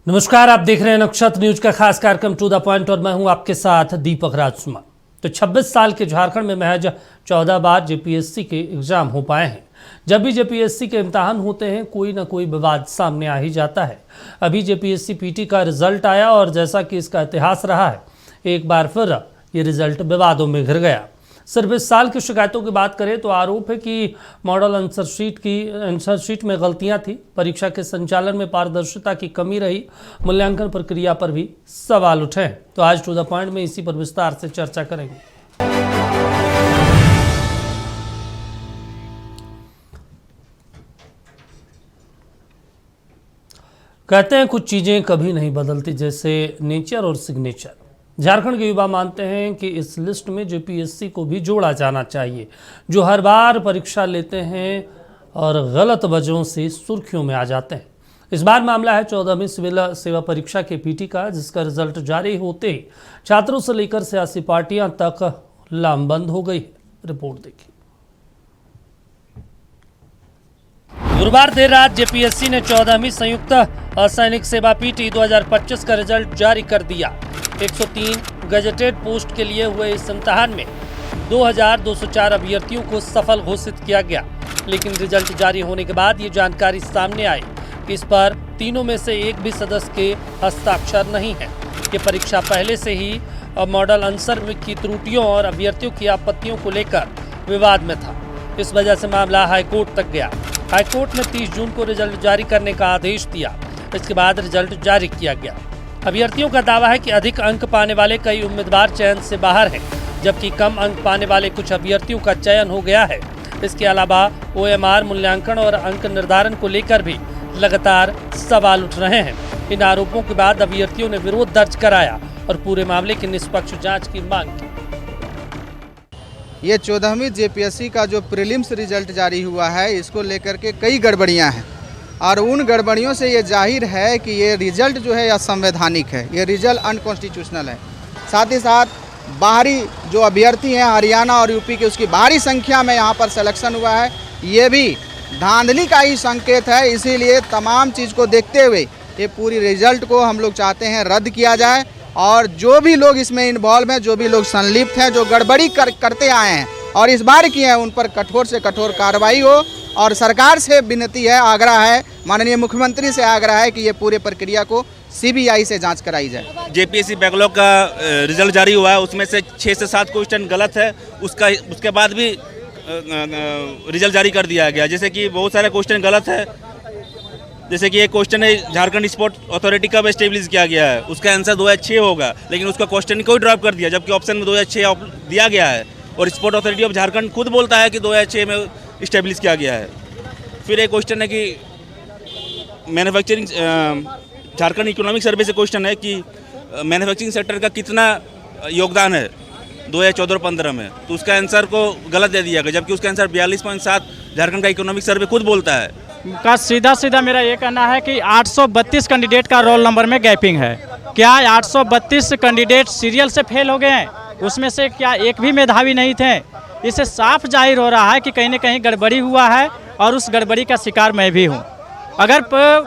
नमस्कार, आप देख रहे हैं नक्षत्र न्यूज का खास कार्यक्रम टू द पॉइंट और मैं हूं आपके साथ दीपक राजकुमार। तो 26 साल के झारखंड में महज 14 बार जेपीएससी के एग्जाम हो पाए हैं। जब भी जेपीएससी के इम्तिहान होते हैं कोई ना कोई विवाद सामने आ ही जाता है। अभी जेपीएससी पीटी का रिजल्ट आया और जैसा कि इसका इतिहास रहा है, एक बार फिर ये रिजल्ट विवादों में घिर गया। सिर्फ इस साल की शिकायतों की बात करें तो आरोप है कि मॉडल आंसर शीट में गलतियां थी, परीक्षा के संचालन में पारदर्शिता की कमी रही, मूल्यांकन प्रक्रिया पर भी सवाल उठे हैं। तो आज टू द पॉइंट में इसी पर विस्तार से चर्चा करेंगे। कहते हैं कुछ चीजें कभी नहीं बदलती, जैसे नेचर और सिग्नेचर। झारखंड के युवा मानते हैं कि इस लिस्ट में जेपीएससी को भी जोड़ा जाना चाहिए, जो हर बार परीक्षा लेते हैं और गलत वजहों से सुर्खियों में आ जाते हैं। इस बार मामला है 14वीं सिविल सेवा परीक्षा के पीटी का, जिसका रिजल्ट जारी होते ही छात्रों से लेकर सियासी पार्टियां तक लामबंद हो गई। रिपोर्ट देखिए। गुरुवार देर रात जेपीएससी ने 14वीं संयुक्त असैनिक सेवा पीटी 2025 का रिजल्ट जारी कर दिया। 103 गजेटेड पोस्ट के लिए हुए इस इम्तिहान में 2204 अभ्यर्थियों को सफल घोषित किया गया, लेकिन रिजल्ट जारी होने के बाद ये जानकारी सामने आई कि इस पर तीनों में से एक भी सदस्य के हस्ताक्षर नहीं है। ये परीक्षा पहले से ही मॉडल आंसर की त्रुटियों और अभ्यर्थियों की आपत्तियों को लेकर विवाद में था। इस वजह से मामला हाईकोर्ट तक गया। हाईकोर्ट ने 30 जून को रिजल्ट जारी करने का आदेश दिया। इसके बाद रिजल्ट जारी किया गया। अभ्यर्थियों का दावा है कि अधिक अंक पाने वाले कई उम्मीदवार चयन से बाहर हैं, जबकि कम अंक पाने वाले कुछ अभ्यर्थियों का चयन हो गया है। इसके अलावा ओएमआर मूल्यांकन और अंक निर्धारण को लेकर भी लगातार सवाल उठ रहे हैं। इन आरोपों के बाद अभ्यर्थियों ने विरोध दर्ज कराया और पूरे मामले की निष्पक्ष जांच की मांग की। ये 14वीं जेपीएससी का जो प्रीलिम्स रिजल्ट जारी हुआ है, इसको लेकर के कई गड़बड़ियां हैं और उन गड़बड़ियों से ये जाहिर है कि ये रिजल्ट जो है असंवैधानिक है, ये रिजल्ट अनकॉन्स्टिट्यूशनल है। साथ ही साथ बाहरी जो अभ्यर्थी हैं हरियाणा और यूपी के, उसकी भारी संख्या में यहाँ पर सिलेक्शन हुआ है, ये भी धांधली का ही संकेत है। इसीलिए तमाम चीज़ को देखते हुए ये पूरी रिजल्ट को हम लोग चाहते हैं रद्द किया जाए और जो भी लोग इसमें इन्वॉल्व हैं, जो भी लोग संलिप्त हैं, जो गड़बड़ी करते आए हैं और इस बार किए हैं, उन पर कठोर से कठोर कार्रवाई हो। और सरकार से विनती है, आग्रह है, माननीय मुख्यमंत्री से आग्रह है कि ये पूरे प्रक्रिया को सीबीआई से जांच कराई जाए। जेपीएससी बैकलॉग का रिजल्ट जारी हुआ है, उसमें से 6 से 7 क्वेश्चन गलत है, उसके बाद भी रिजल्ट जारी कर दिया गया। जैसे कि बहुत सारे क्वेश्चन गलत है। जैसे कि एक क्वेश्चन है झारखंड स्पोर्ट अथॉरिटी कब एस्टेब्लिश किया गया है, उसका आंसर 2006 होगा, लेकिन उसका क्वेश्चन को ड्रॉप कर दिया, जबकि ऑप्शन में 2006 दिया गया है और स्पोर्ट अथॉरिटी ऑफ झारखंड खुद बोलता है कि 2006 में इस्टेब्लिश किया गया है। फिर एक क्वेश्चन है कि मैन्युफैक्चरिंग झारखंड इकोनॉमिक सर्वे से क्वेश्चन है कि मैन्युफैक्चरिंग सेक्टर का कितना योगदान है 2014-15 में, तो उसका आंसर को गलत दे दिया गया, जबकि उसका आंसर 42.7 झारखंड का इकोनॉमिक सर्वे खुद बोलता है। का सीधा मेरा ये कहना है कि 832 कैंडिडेट का रोल नंबर में गैपिंग है। क्या 832 कैंडिडेट सीरियल से फेल हो गए हैं? उसमें से क्या एक भी मेधावी नहीं थे? इससे साफ जाहिर हो रहा है कि कहीं न कहीं गड़बड़ी हुआ है और उस गड़बड़ी का शिकार मैं भी हूँ। अगर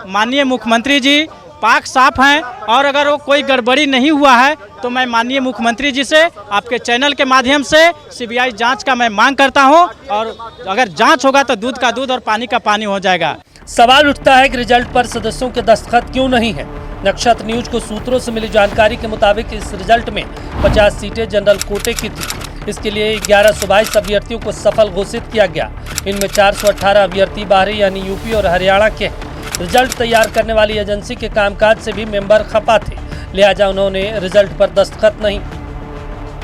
माननीय मुख्यमंत्री जी पाक साफ हैं और अगर वो कोई गड़बड़ी नहीं हुआ है तो मैं माननीय मुख्यमंत्री जी से आपके चैनल के माध्यम से सीबीआई जांच का मैं मांग करता हूं, और अगर जांच होगा तो दूध का दूध और पानी का पानी हो जाएगा। सवाल उठता है कि रिजल्ट पर सदस्यों के दस्तखत क्यों नहीं है। नक्षत्र न्यूज को सूत्रों से मिली जानकारी के मुताबिक इस रिजल्ट में 50 सीटें जनरल कोटे की थी। इसके लिए 1122 अभ्यर्थियों को सफल घोषित किया गया। इनमें 418 अभ्यर्थी बाहरी यानी यूपी और हरियाणा के हैं। रिजल्ट तैयार करने वाली एजेंसी के कामकाज से भी मेंबर खफा थे, लिहाजा उन्होंने रिजल्ट पर दस्तखत नहीं।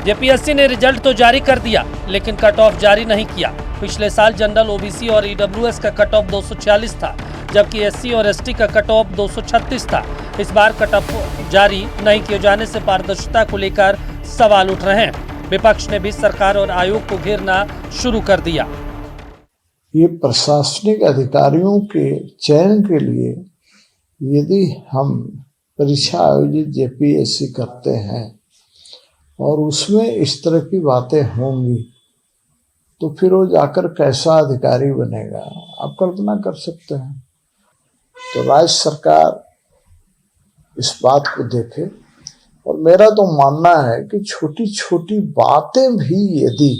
जेपीएससी ने रिजल्ट तो जारी कर दिया, लेकिन कट ऑफ जारी नहीं किया। पिछले साल जनरल, ओबीसी और ईडब्ल्यूएस का कट ऑफ 246 था, जबकि एससी और एसटी का कट ऑफ 236 था। इस बार कट ऑफ जारी नहीं किए जाने से पारदर्शिता को लेकर सवाल उठ रहे हैं। विपक्ष ने भी सरकार और आयोग को घेरना शुरू कर दिया। ये प्रशासनिक अधिकारियों के चयन के लिए यदि हम परीक्षा आयोजित जेपीएससी करते हैं और उसमें इस तरह की बातें होंगी तो फिर वो जाकर कैसा अधिकारी बनेगा, आप कल्पना कर सकते हैं। तो राज्य सरकार इस बात को देखे। और मेरा तो मानना है कि छोटी छोटी बातें भी यदि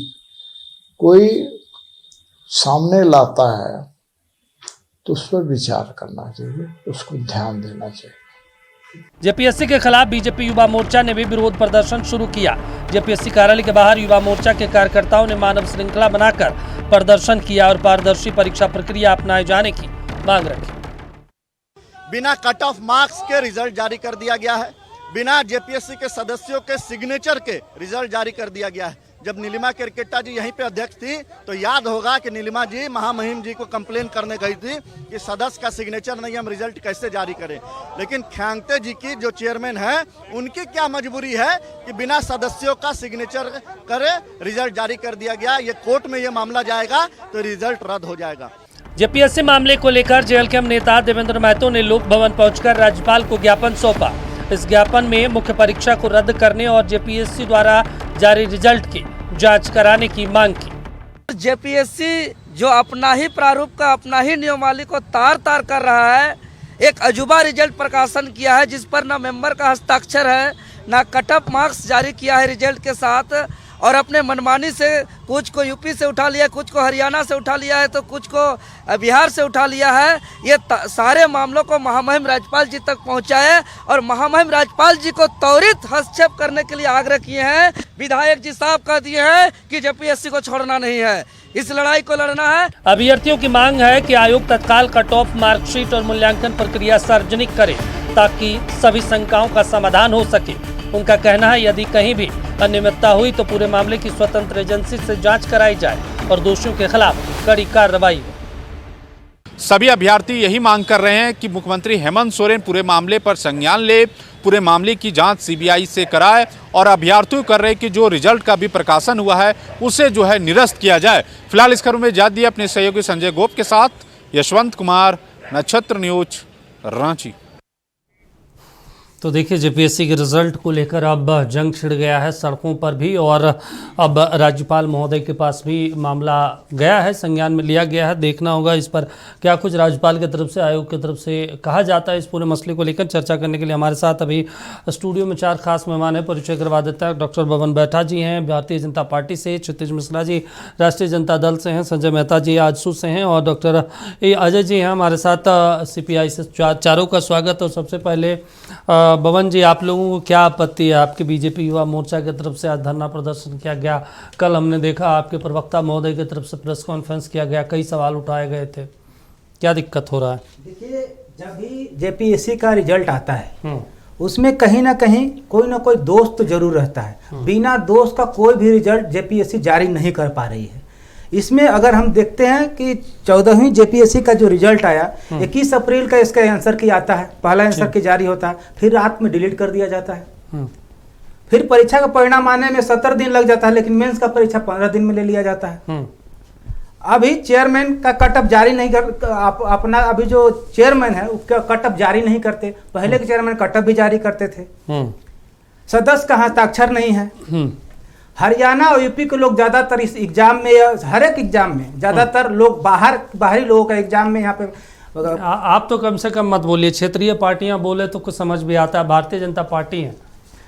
कोई सामने लाता है तो उस पर विचार करना चाहिए, उसको ध्यान देना चाहिए। जेपीएससी के खिलाफ बीजेपी युवा मोर्चा ने भी विरोध प्रदर्शन शुरू किया। जेपीएससी कार्यालय के बाहर युवा मोर्चा के कार्यकर्ताओं ने मानव श्रृंखला बनाकर प्रदर्शन किया और पारदर्शी परीक्षा प्रक्रिया अपनाए जाने की मांग रखी। बिना कट ऑफ मार्क्स के रिजल्ट जारी कर दिया गया है, बिना जेपीएससी के सदस्यों के सिग्नेचर के रिजल्ट जारी कर दिया गया है। जब नीलिमा केरकेट्टा जी यहीं पे अध्यक्ष थी तो याद होगा कि नीलिमा जी महामहिम जी को कंप्लेन करने गई थी कि सदस्य का सिग्नेचर नहीं, हम रिजल्ट कैसे जारी करें। लेकिन ख्यांगते जी की जो चेयरमैन है उनकी क्या मजबूरी है कि बिना सदस्यों का सिग्नेचर करे रिजल्ट जारी कर दिया गया। ये कोर्ट में ये मामला जाएगा तो रिजल्ट रद्द हो जाएगा। जेपीएससी मामले को लेकर जेएलकेएम नेता देवेंद्र महतो ने लोक भवन पहुंचकर राज्यपाल को ज्ञापन सौंपा। इस ज्ञापन में मुख्य परीक्षा को रद्द करने और जेपीएससी द्वारा जारी रिजल्ट की जांच कराने की मांग की। जेपीएससी जो अपना ही प्रारूप का अपना ही नियमावली को तार तार कर रहा है, एक अजूबा रिजल्ट प्रकाशन किया है जिस पर न मेंबर का हस्ताक्षर है, ना कट ऑफ मार्क्स जारी किया है रिजल्ट के साथ, और अपने मनमानी से कुछ को यूपी से उठा लिया, कुछ को हरियाणा से उठा लिया है तो कुछ को बिहार से उठा लिया है। ये सारे मामलों को महामहिम राज्यपाल जी तक पहुंचाए और महामहिम राज्यपाल जी को त्वरित हस्तक्षेप करने के लिए आग्रह किए हैं। विधायक जी साहब कह दिए हैं कि जेपीएससी को छोड़ना नहीं है, इस लड़ाई को लड़ना है। अभ्यर्थियों की मांग है कि आयोग तत्काल कट ऑफ मार्कशीट और मूल्यांकन प्रक्रिया सार्वजनिक करे ताकि सभी शंकाओं का समाधान हो सके। उनका कहना है यदि कहीं भी अनियमितता हुई तो पूरे मामले की स्वतंत्र एजेंसी से जांच कराई जाए और दोषियों के खिलाफ कड़ी कार्रवाई हो। सभी अभ्यर्थी यही मांग कर रहे हैं कि मुख्यमंत्री हेमंत सोरेन पूरे मामले पर संज्ञान ले, पूरे मामले की जांच सीबीआई से कराए और अभ्यर्थियों कर रहे कि जो रिजल्ट का भी प्रकाशन हुआ है उसे जो है निरस्त किया जाए। फिलहाल इस खबर में इजाज़त दी अपने सहयोगी संजय गोप के साथ यशवंत कुमार, नक्षत्र न्यूज, रांची। तो देखिए जेपीएससी के रिजल्ट को लेकर अब जंग छिड़ गया है सड़कों पर भी, और अब राज्यपाल महोदय के पास भी मामला गया है, संज्ञान में लिया गया है। देखना होगा इस पर क्या कुछ राज्यपाल की तरफ से, आयोग की तरफ से कहा जाता है। इस पूरे मसले को लेकर चर्चा करने के लिए हमारे साथ अभी स्टूडियो में 4 खास मेहमान हैं। परिचय करवा देता है। डॉक्टर बबन बैठा जी हैं भारतीय जनता पार्टी से, क्षितिज मिश्रा जी राष्ट्रीय जनता दल से हैं, संजय मेहता जी आजसू से हैं और डॉक्टर अजय जी हैं हमारे साथ सीपीआई से। चारों का स्वागत। और सबसे पहले बबन जी, आप लोगों को क्या आपत्ति है? आपके बीजेपी युवा मोर्चा की तरफ से आज धरना प्रदर्शन किया गया, कल हमने देखा आपके प्रवक्ता महोदय की तरफ से प्रेस कॉन्फ्रेंस किया गया, कई सवाल उठाए गए थे, क्या दिक्कत हो रहा है? देखिए, जब भी जेपीएससी का रिजल्ट आता है उसमें कहीं ना कहीं कोई ना कोई दोस्त जरूर रहता है। बिना दोस्त का कोई भी रिजल्ट जेपीएससी जारी नहीं कर पा रही है। इसमें अगर हम देखते हैं कि 14वीं जेपीएससी का जो रिजल्ट आया 21 अप्रैल का इसका आंसर की आता है, पहला आंसर की जारी होता है, फिर रात में डिलीट कर दिया जाता है। फिर परीक्षा का परिणाम आने में 70 दिन लग जाता है, लेकिन मेंस का परीक्षा 15 दिन में ले लिया जाता है। अभी चेयरमैन का कटअप जारी नहीं कर अपना अभी जो चेयरमैन है उसका कटअप जारी नहीं करते। पहले के चेयरमैन कटअप भी जारी करते थे। सदस्य का हस्ताक्षर नहीं है। हरियाणा और यूपी के लोग ज्यादातर इस एग्जाम में, हर एक एग्जाम में ज्यादातर लोग बाहरी लोगों का एग्जाम में यहाँ पे आप तो कम से कम मत बोलिए, क्षेत्रीय पार्टियां बोले तो कुछ समझ भी आता है। भारतीय जनता पार्टी है,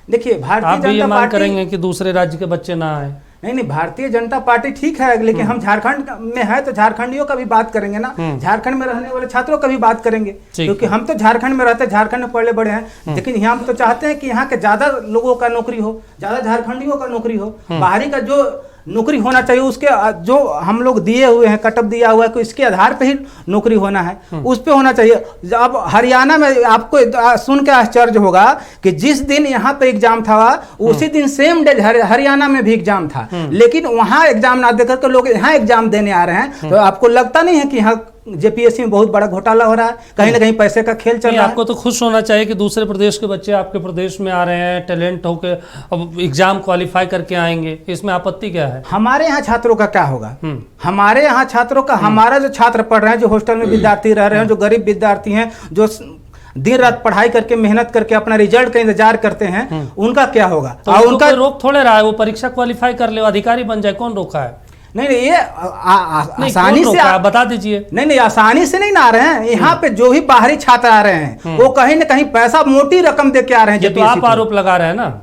देखिए भारतीय जनता पार्टी मांग करेंगे कि दूसरे राज्य के बच्चे ना आए। नहीं, भारतीय जनता पार्टी ठीक है, लेकिन हम झारखंड में है तो झारखंडियों का भी बात करेंगे ना, झारखंड में रहने वाले छात्रों का भी बात करेंगे, क्योंकि हम तो झारखंड में रहते हैं, झारखंड में पढ़े बड़े हैं। लेकिन यहाँ तो चाहते हैं कि यहाँ के ज्यादा लोगों का नौकरी हो, ज्यादा झारखंडियों का नौकरी हो। बाहरी का जो नौकरी होना चाहिए उसके जो हम लोग दिए हुए हैं, कटअप दिया हुआ है कि इसके आधार पे ही नौकरी होना है, उस पे होना चाहिए। अब हरियाणा में आपको सुन के आश्चर्य होगा कि जिस दिन यहाँ पे एग्जाम था उसी दिन सेम डे हरियाणा में भी एग्जाम था, लेकिन वहाँ एग्जाम ना देकर के लोग यहाँ एग्जाम देने आ रहे हैं। तो आपको लगता नहीं है कि यहाँ जेपीएससी में बहुत बड़ा घोटाला हो रहा है, कहीं ना कहीं पैसे का खेल चल रहा है? आपको तो खुश होना चाहिए कि दूसरे प्रदेश के बच्चे आपके प्रदेश में आ रहे हैं, टैलेंट होके अब एग्जाम क्वालिफाई करके आएंगे, इसमें आपत्ति क्या है? हमारे यहाँ छात्रों का क्या होगा? हमारे यहाँ छात्रों का, हमारा जो छात्र पढ़ रहे हैं, जो हॉस्टल में विद्यार्थी रह रहे हैं, जो गरीब विद्यार्थी हैं, जो दिन रात पढ़ाई करके मेहनत करके अपना रिजल्ट का इंतजार करते हैं, उनका क्या होगा? तो उनका रोक थोड़े रहा है, वो परीक्षा क्वालिफाई कर ले, अधिकारी बन जाए, कौन रोका है? नहीं नहीं, ये नहीं, आसानी कौन से रोका? बता दीजिए। नहीं आसानी से नहीं ना आ रहे हैं। यहाँ पे जो भी बाहरी छात्र आ रहे हैं वो कहीं ना कहीं पैसा मोटी रकम दे के आ रहे हैं। ये तो आप आरोप लगा रहे हैं ना।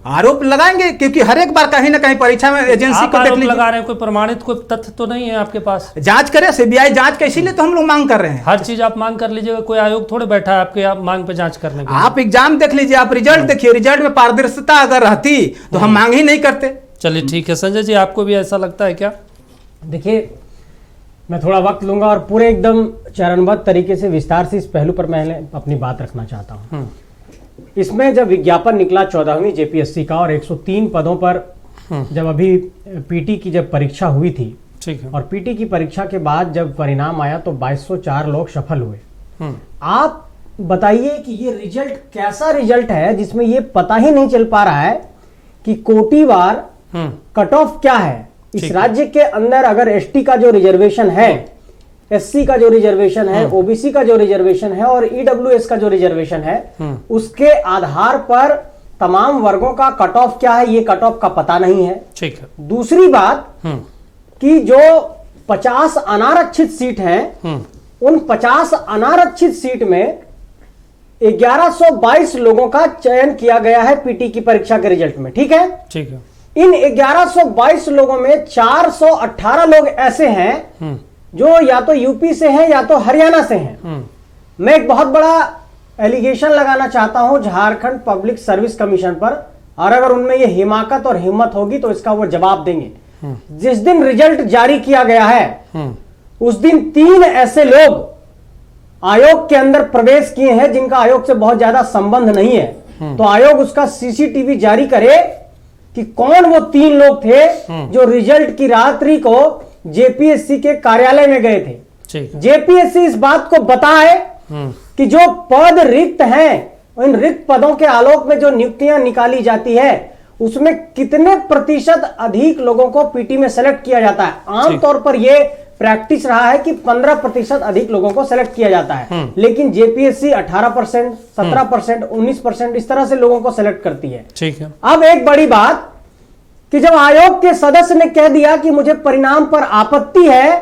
आरोप लगाएंगे क्योंकि हर एक बार कहीं ना कहीं परीक्षा में एजेंसी आप को देख आरोप लीजिए। लगा रहे हैं, कोई प्रमाणित कोई तथ्य तो नहीं है आपके पास? जांच करे, सीबीआई जांच के, इसीलिए तो हम लोग मांग कर रहे हैं। हर चीज आप मांग कर लीजिएगा, कोई आयोग थोड़े बैठा है आपके आप मांग पे जांच करने के लिए। आप एग्जाम देख लीजिए, आप रिजल्ट देखिए, रिजल्ट में पारदर्शिता अगर रहती तो हम मांग ही नहीं करते। चलिए ठीक है। संजय जी, आपको भी ऐसा लगता है क्या? देखिए, मैं थोड़ा वक्त लूंगा और पूरे एकदम चरणबद्ध तरीके से विस्तार से इस पहलू पर मैं अपनी बात रखना चाहता हूँ। इसमें जब विज्ञापन निकला 14वीं जेपीएससी का और 103 पदों पर जब अभी पीटी की जब परीक्षा हुई थी, ठीक है, और पीटी की परीक्षा के बाद जब परिणाम आया तो 2204 लोग सफल हुए। आप बताइए कि ये रिजल्ट कैसा रिजल्ट है जिसमें ये पता ही नहीं चल पा रहा है कि कोटिवार कट ऑफ क्या है। इस राज्य के अंदर अगर एसटी का जो रिजर्वेशन है, एससी का जो रिजर्वेशन है, ओबीसी का जो रिजर्वेशन है और ईडब्ल्यूएस का जो रिजर्वेशन है, उसके आधार पर तमाम वर्गों का कट ऑफ क्या है, ये कट ऑफ का पता नहीं है। ठीक है। दूसरी बात कि जो 50 अनारक्षित सीट हैं, उन 50 अनारक्षित सीट में 1122 लोगों का चयन किया गया है पीटी की परीक्षा के रिजल्ट में। ठीक है, ठीक है। इन 1122 लोगों में 418 लोग ऐसे हैं जो या तो यूपी से हैं या तो हरियाणा से हैं। मैं एक बहुत बड़ा एलिगेशन लगाना चाहता हूं झारखंड पब्लिक सर्विस कमीशन पर, और अगर उनमें ये हिमाकत और हिम्मत होगी तो इसका वो जवाब देंगे। जिस दिन रिजल्ट जारी किया गया है उस दिन 3 ऐसे लोग आयोग के अंदर प्रवेश किए हैं जिनका आयोग से बहुत ज्यादा संबंध नहीं है। तो आयोग उसका सीसीटीवी जारी करे कि कौन वो 3 लोग थे जो रिजल्ट की रात्रि को जेपीएससी के कार्यालय में गए थे। जेपीएससी इस बात को बताए कि जो पद रिक्त हैं, इन रिक्त पदों के आलोक में जो नियुक्तियां निकाली जाती है उसमें कितने प्रतिशत अधिक लोगों को पीटी में सेलेक्ट किया जाता है। आमतौर पर यह प्रैक्टिस रहा है कि 15% अधिक लोगों को सेलेक्ट किया जाता है, लेकिन जेपीएससी 18%, 17%, 19% इस तरह से लोगों को सेलेक्ट करती है। ठीक है। अब एक बड़ी बात कि जब आयोग के सदस्य ने कह दिया कि मुझे परिणाम पर आपत्ति है,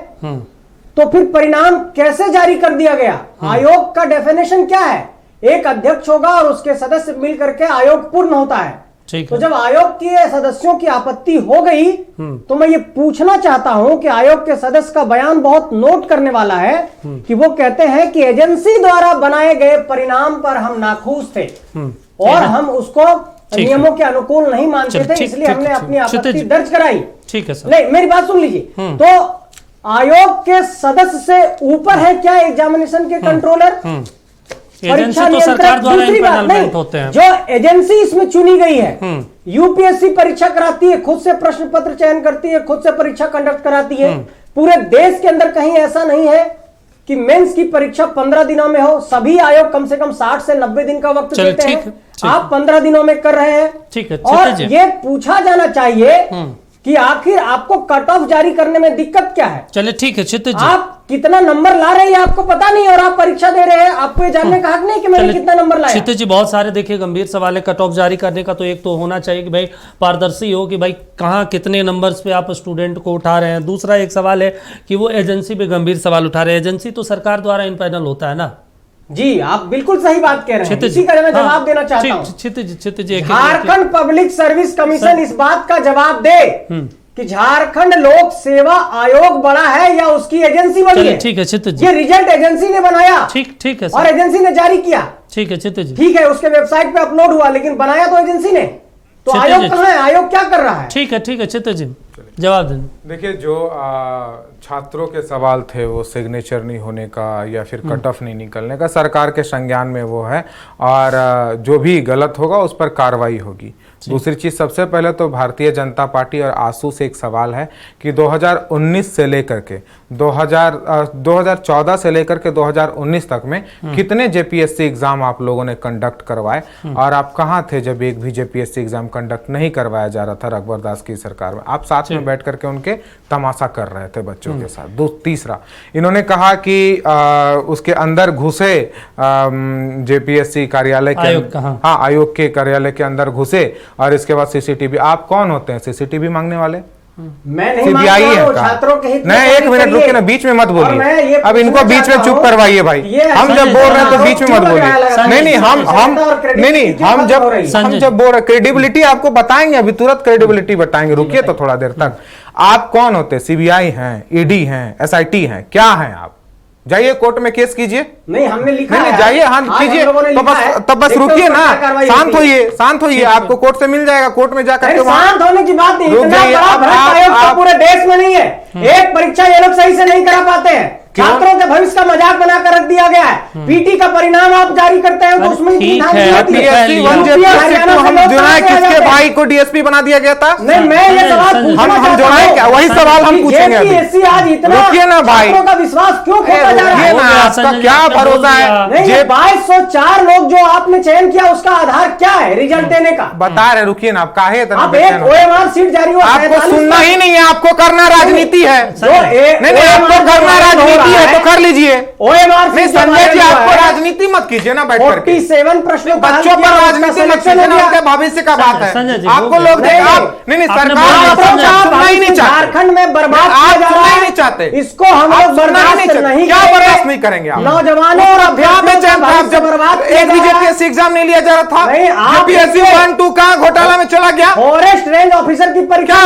तो फिर परिणाम कैसे जारी कर दिया गया? आयोग का डेफिनेशन क्या है? एक अध्यक्ष होगा और उसके सदस्य मिलकर के आयोग पूर्ण होता है। तो जब आयोग के सदस्यों की आपत्ति हो गई तो मैं ये पूछना चाहता हूं कि आयोग के सदस्य का बयान बहुत नोट करने वाला है कि वो कहते हैं कि एजेंसी द्वारा बनाए गए परिणाम पर हम नाखुश थे और हम उसको नियमों के अनुकूल नहीं मानते थे, इसलिए हमने अपनी आपत्ति दर्ज कराई। ठीक है सर। नहीं, मेरी बात सुन लीजिए। तो आयोग के सदस्य से ऊपर है क्या एग्जामिनेशन के कंट्रोलर? एजेंसी तो सरकार द्वारा इम्पैनलमेंट होते हैं। जो एजेंसी इसमें चुनी गई है, यूपीएससी परीक्षा कराती है, खुद से प्रश्न पत्र चयन करती है, खुद से परीक्षा कंडक्ट कराती है। पूरे देश के अंदर कहीं ऐसा नहीं है कि मेंस की परीक्षा 15 दिनों में हो। सभी आयोग कम से कम 60 से 90 दिन का वक्त देते हैं। आप 15 दिनों में कर रहे हैं। ठीक है। और ये पूछा जाना चाहिए कि आखिर आपको कट ऑफ जारी करने में दिक्कत क्या है? चलिए ठीक है क्षितिज जी, आप कितना नंबर ला रहे हैं आपको पता नहीं और आप परीक्षा दे रहे हैं, आपको ये जानने का हक नहीं कि मैंने कितना नंबर लाया। क्षितिज जी, बहुत सारे देखिए गंभीर सवाल है। कट ऑफ जारी करने का तो एक तो होना चाहिए कि भाई पारदर्शी हो कि भाई कहाँ कितने नंबर्स पे आप स्टूडेंट को उठा रहे हैं। दूसरा एक सवाल है कि वो एजेंसी पे गंभीर सवाल उठा रहे हैं। एजेंसी तो सरकार द्वारा इम्पैनल होता है ना। जी, आप बिल्कुल सही बात कह रहे हैं। इसी का मैं जवाब देना चाहता हूं। क्षितिज जी, झारखंड पब्लिक सर्विस कमीशन इस बात का जवाब दे कि झारखंड लोक सेवा आयोग बड़ा है या उसकी एजेंसी बड़ी है। ठीक है क्षितिज जी, ये रिजल्ट एजेंसी ने बनाया। ठीक है और एजेंसी ने जारी किया। ठीक है क्षितिज जी, ठीक है, उसके वेबसाइट पे अपलोड हुआ, लेकिन बनाया तो एजेंसी ने। तो आयोग कहां है? आयोग क्या कर रहा है? ठीक है क्षितिज जी, जवाब दें। देखिए, जो छात्रों के सवाल थे वो सिग्नेचर नहीं होने का या फिर कट ऑफ नहीं निकलने का, सरकार के संज्ञान में वो है और जो भी गलत होगा उस पर कार्रवाई होगी। दूसरी चीज, सबसे पहले तो भारतीय जनता पार्टी और आसू से एक सवाल है कि 2019 से लेकर के 2014 से लेकर के 2019 तक में कितने जेपीएससी एग्जाम आप लोगों ने कंडक्ट करवाए और आप कहाँ थे जब एक भी जेपीएससी एग्जाम कंडक्ट नहीं करवाया जा रहा था रघुवर दास की सरकार में? आप साथ में बैठ करके उनके तमाशा कर रहे थे बच्चों के साथ। तीसरा, इन्होंने कहा कि उसके अंदर घुसे जेपीएससी कार्यालय के, आयोग के कार्यालय के अंदर घुसे और इसके बाद सीसीटीवी। आप कौन होते हैं सीसीटीवी मांगने वाले? मैं नहीं सीबीआई है का। छात्रों के हित में नहीं, एक मिनट रुकिए ना, बीच में मत बोलिए। अब इनको बीच में चुप करवाइए भाई। हम जब बोल रहे हैं तो बीच में मत बोलिए। नहीं, हम जब बोल रहे, क्रेडिबिलिटी आपको बताएंगे, अभी तुरंत क्रेडिबिलिटी बताएंगे, रुकिए तो थोड़ा देर तक। आप कौन होते? सीबीआई हैं, ईडी हैं, एसआईटी हैं, क्या हैं आप? जाइए कोर्ट में केस कीजिए। नहीं, हमने लिखा नहीं, जाइए, हाँ कीजिए। तो बस रुकिए ना, शांत होइए, शांत होइए, आपको कोर्ट से मिल जाएगा। कोर्ट में जाकर के शांत होने की बात नहीं, इतना बड़ा भ्रष्ट आयोग तो पूरे देश में नहीं है। एक परीक्षा ये लोग सही से नहीं करा पाते हैं, छात्रों के भविष्य का मजाक बनाकर रख दिया गया है। पीटी का परिणाम आप जारी करते हैं तो उसमें किसके भाई को डीएसपी बना दिया गया था? नहीं, मैं ये सवाल हम जोड़े क्या, वही सवाल हम पूछेंगे। आज इतना रुकिए ना भाई, का विश्वास क्यों खोता जा रहा है? आपका क्या भरोसा है? 2204 लोग जो आपने चयन किया, उसका आधार क्या है रिजल्ट देने का? बता रहे, रुकिए ना, आप काहे आप एक ओएमआर सीट जारी हुआ, आपको सुनना ही नहीं है, आपको करना राजनीति है। नहीं, आपको करना राजनीति है तो कर लीजिए। ओएमआर नहीं संजय जी, आपको राजनीति मत कीजिए ना बैठ करके। 47 प्रश्नों बच्चों पर राजनीति मत कीजिए ना, उनके भविष्य का बात है। आपको लोग नहीं, सरकार ही नहीं चाहते, झारखंड में बर्बाद आप सुनना ही नहीं चाहते, इसको हम लोग बर्दाश्त नहीं, क्या बर्दाश्त नहीं करेंगे आप? नौजवानों और अभ्यर्थियों जब एक भी जेपीएससी एग्जाम नहीं लिया जा रहा था, जेपीएससी 1, 2 कहां घोटाला में चला गया? फॉरेस्ट रेंज ऑफिसर की परीक्षा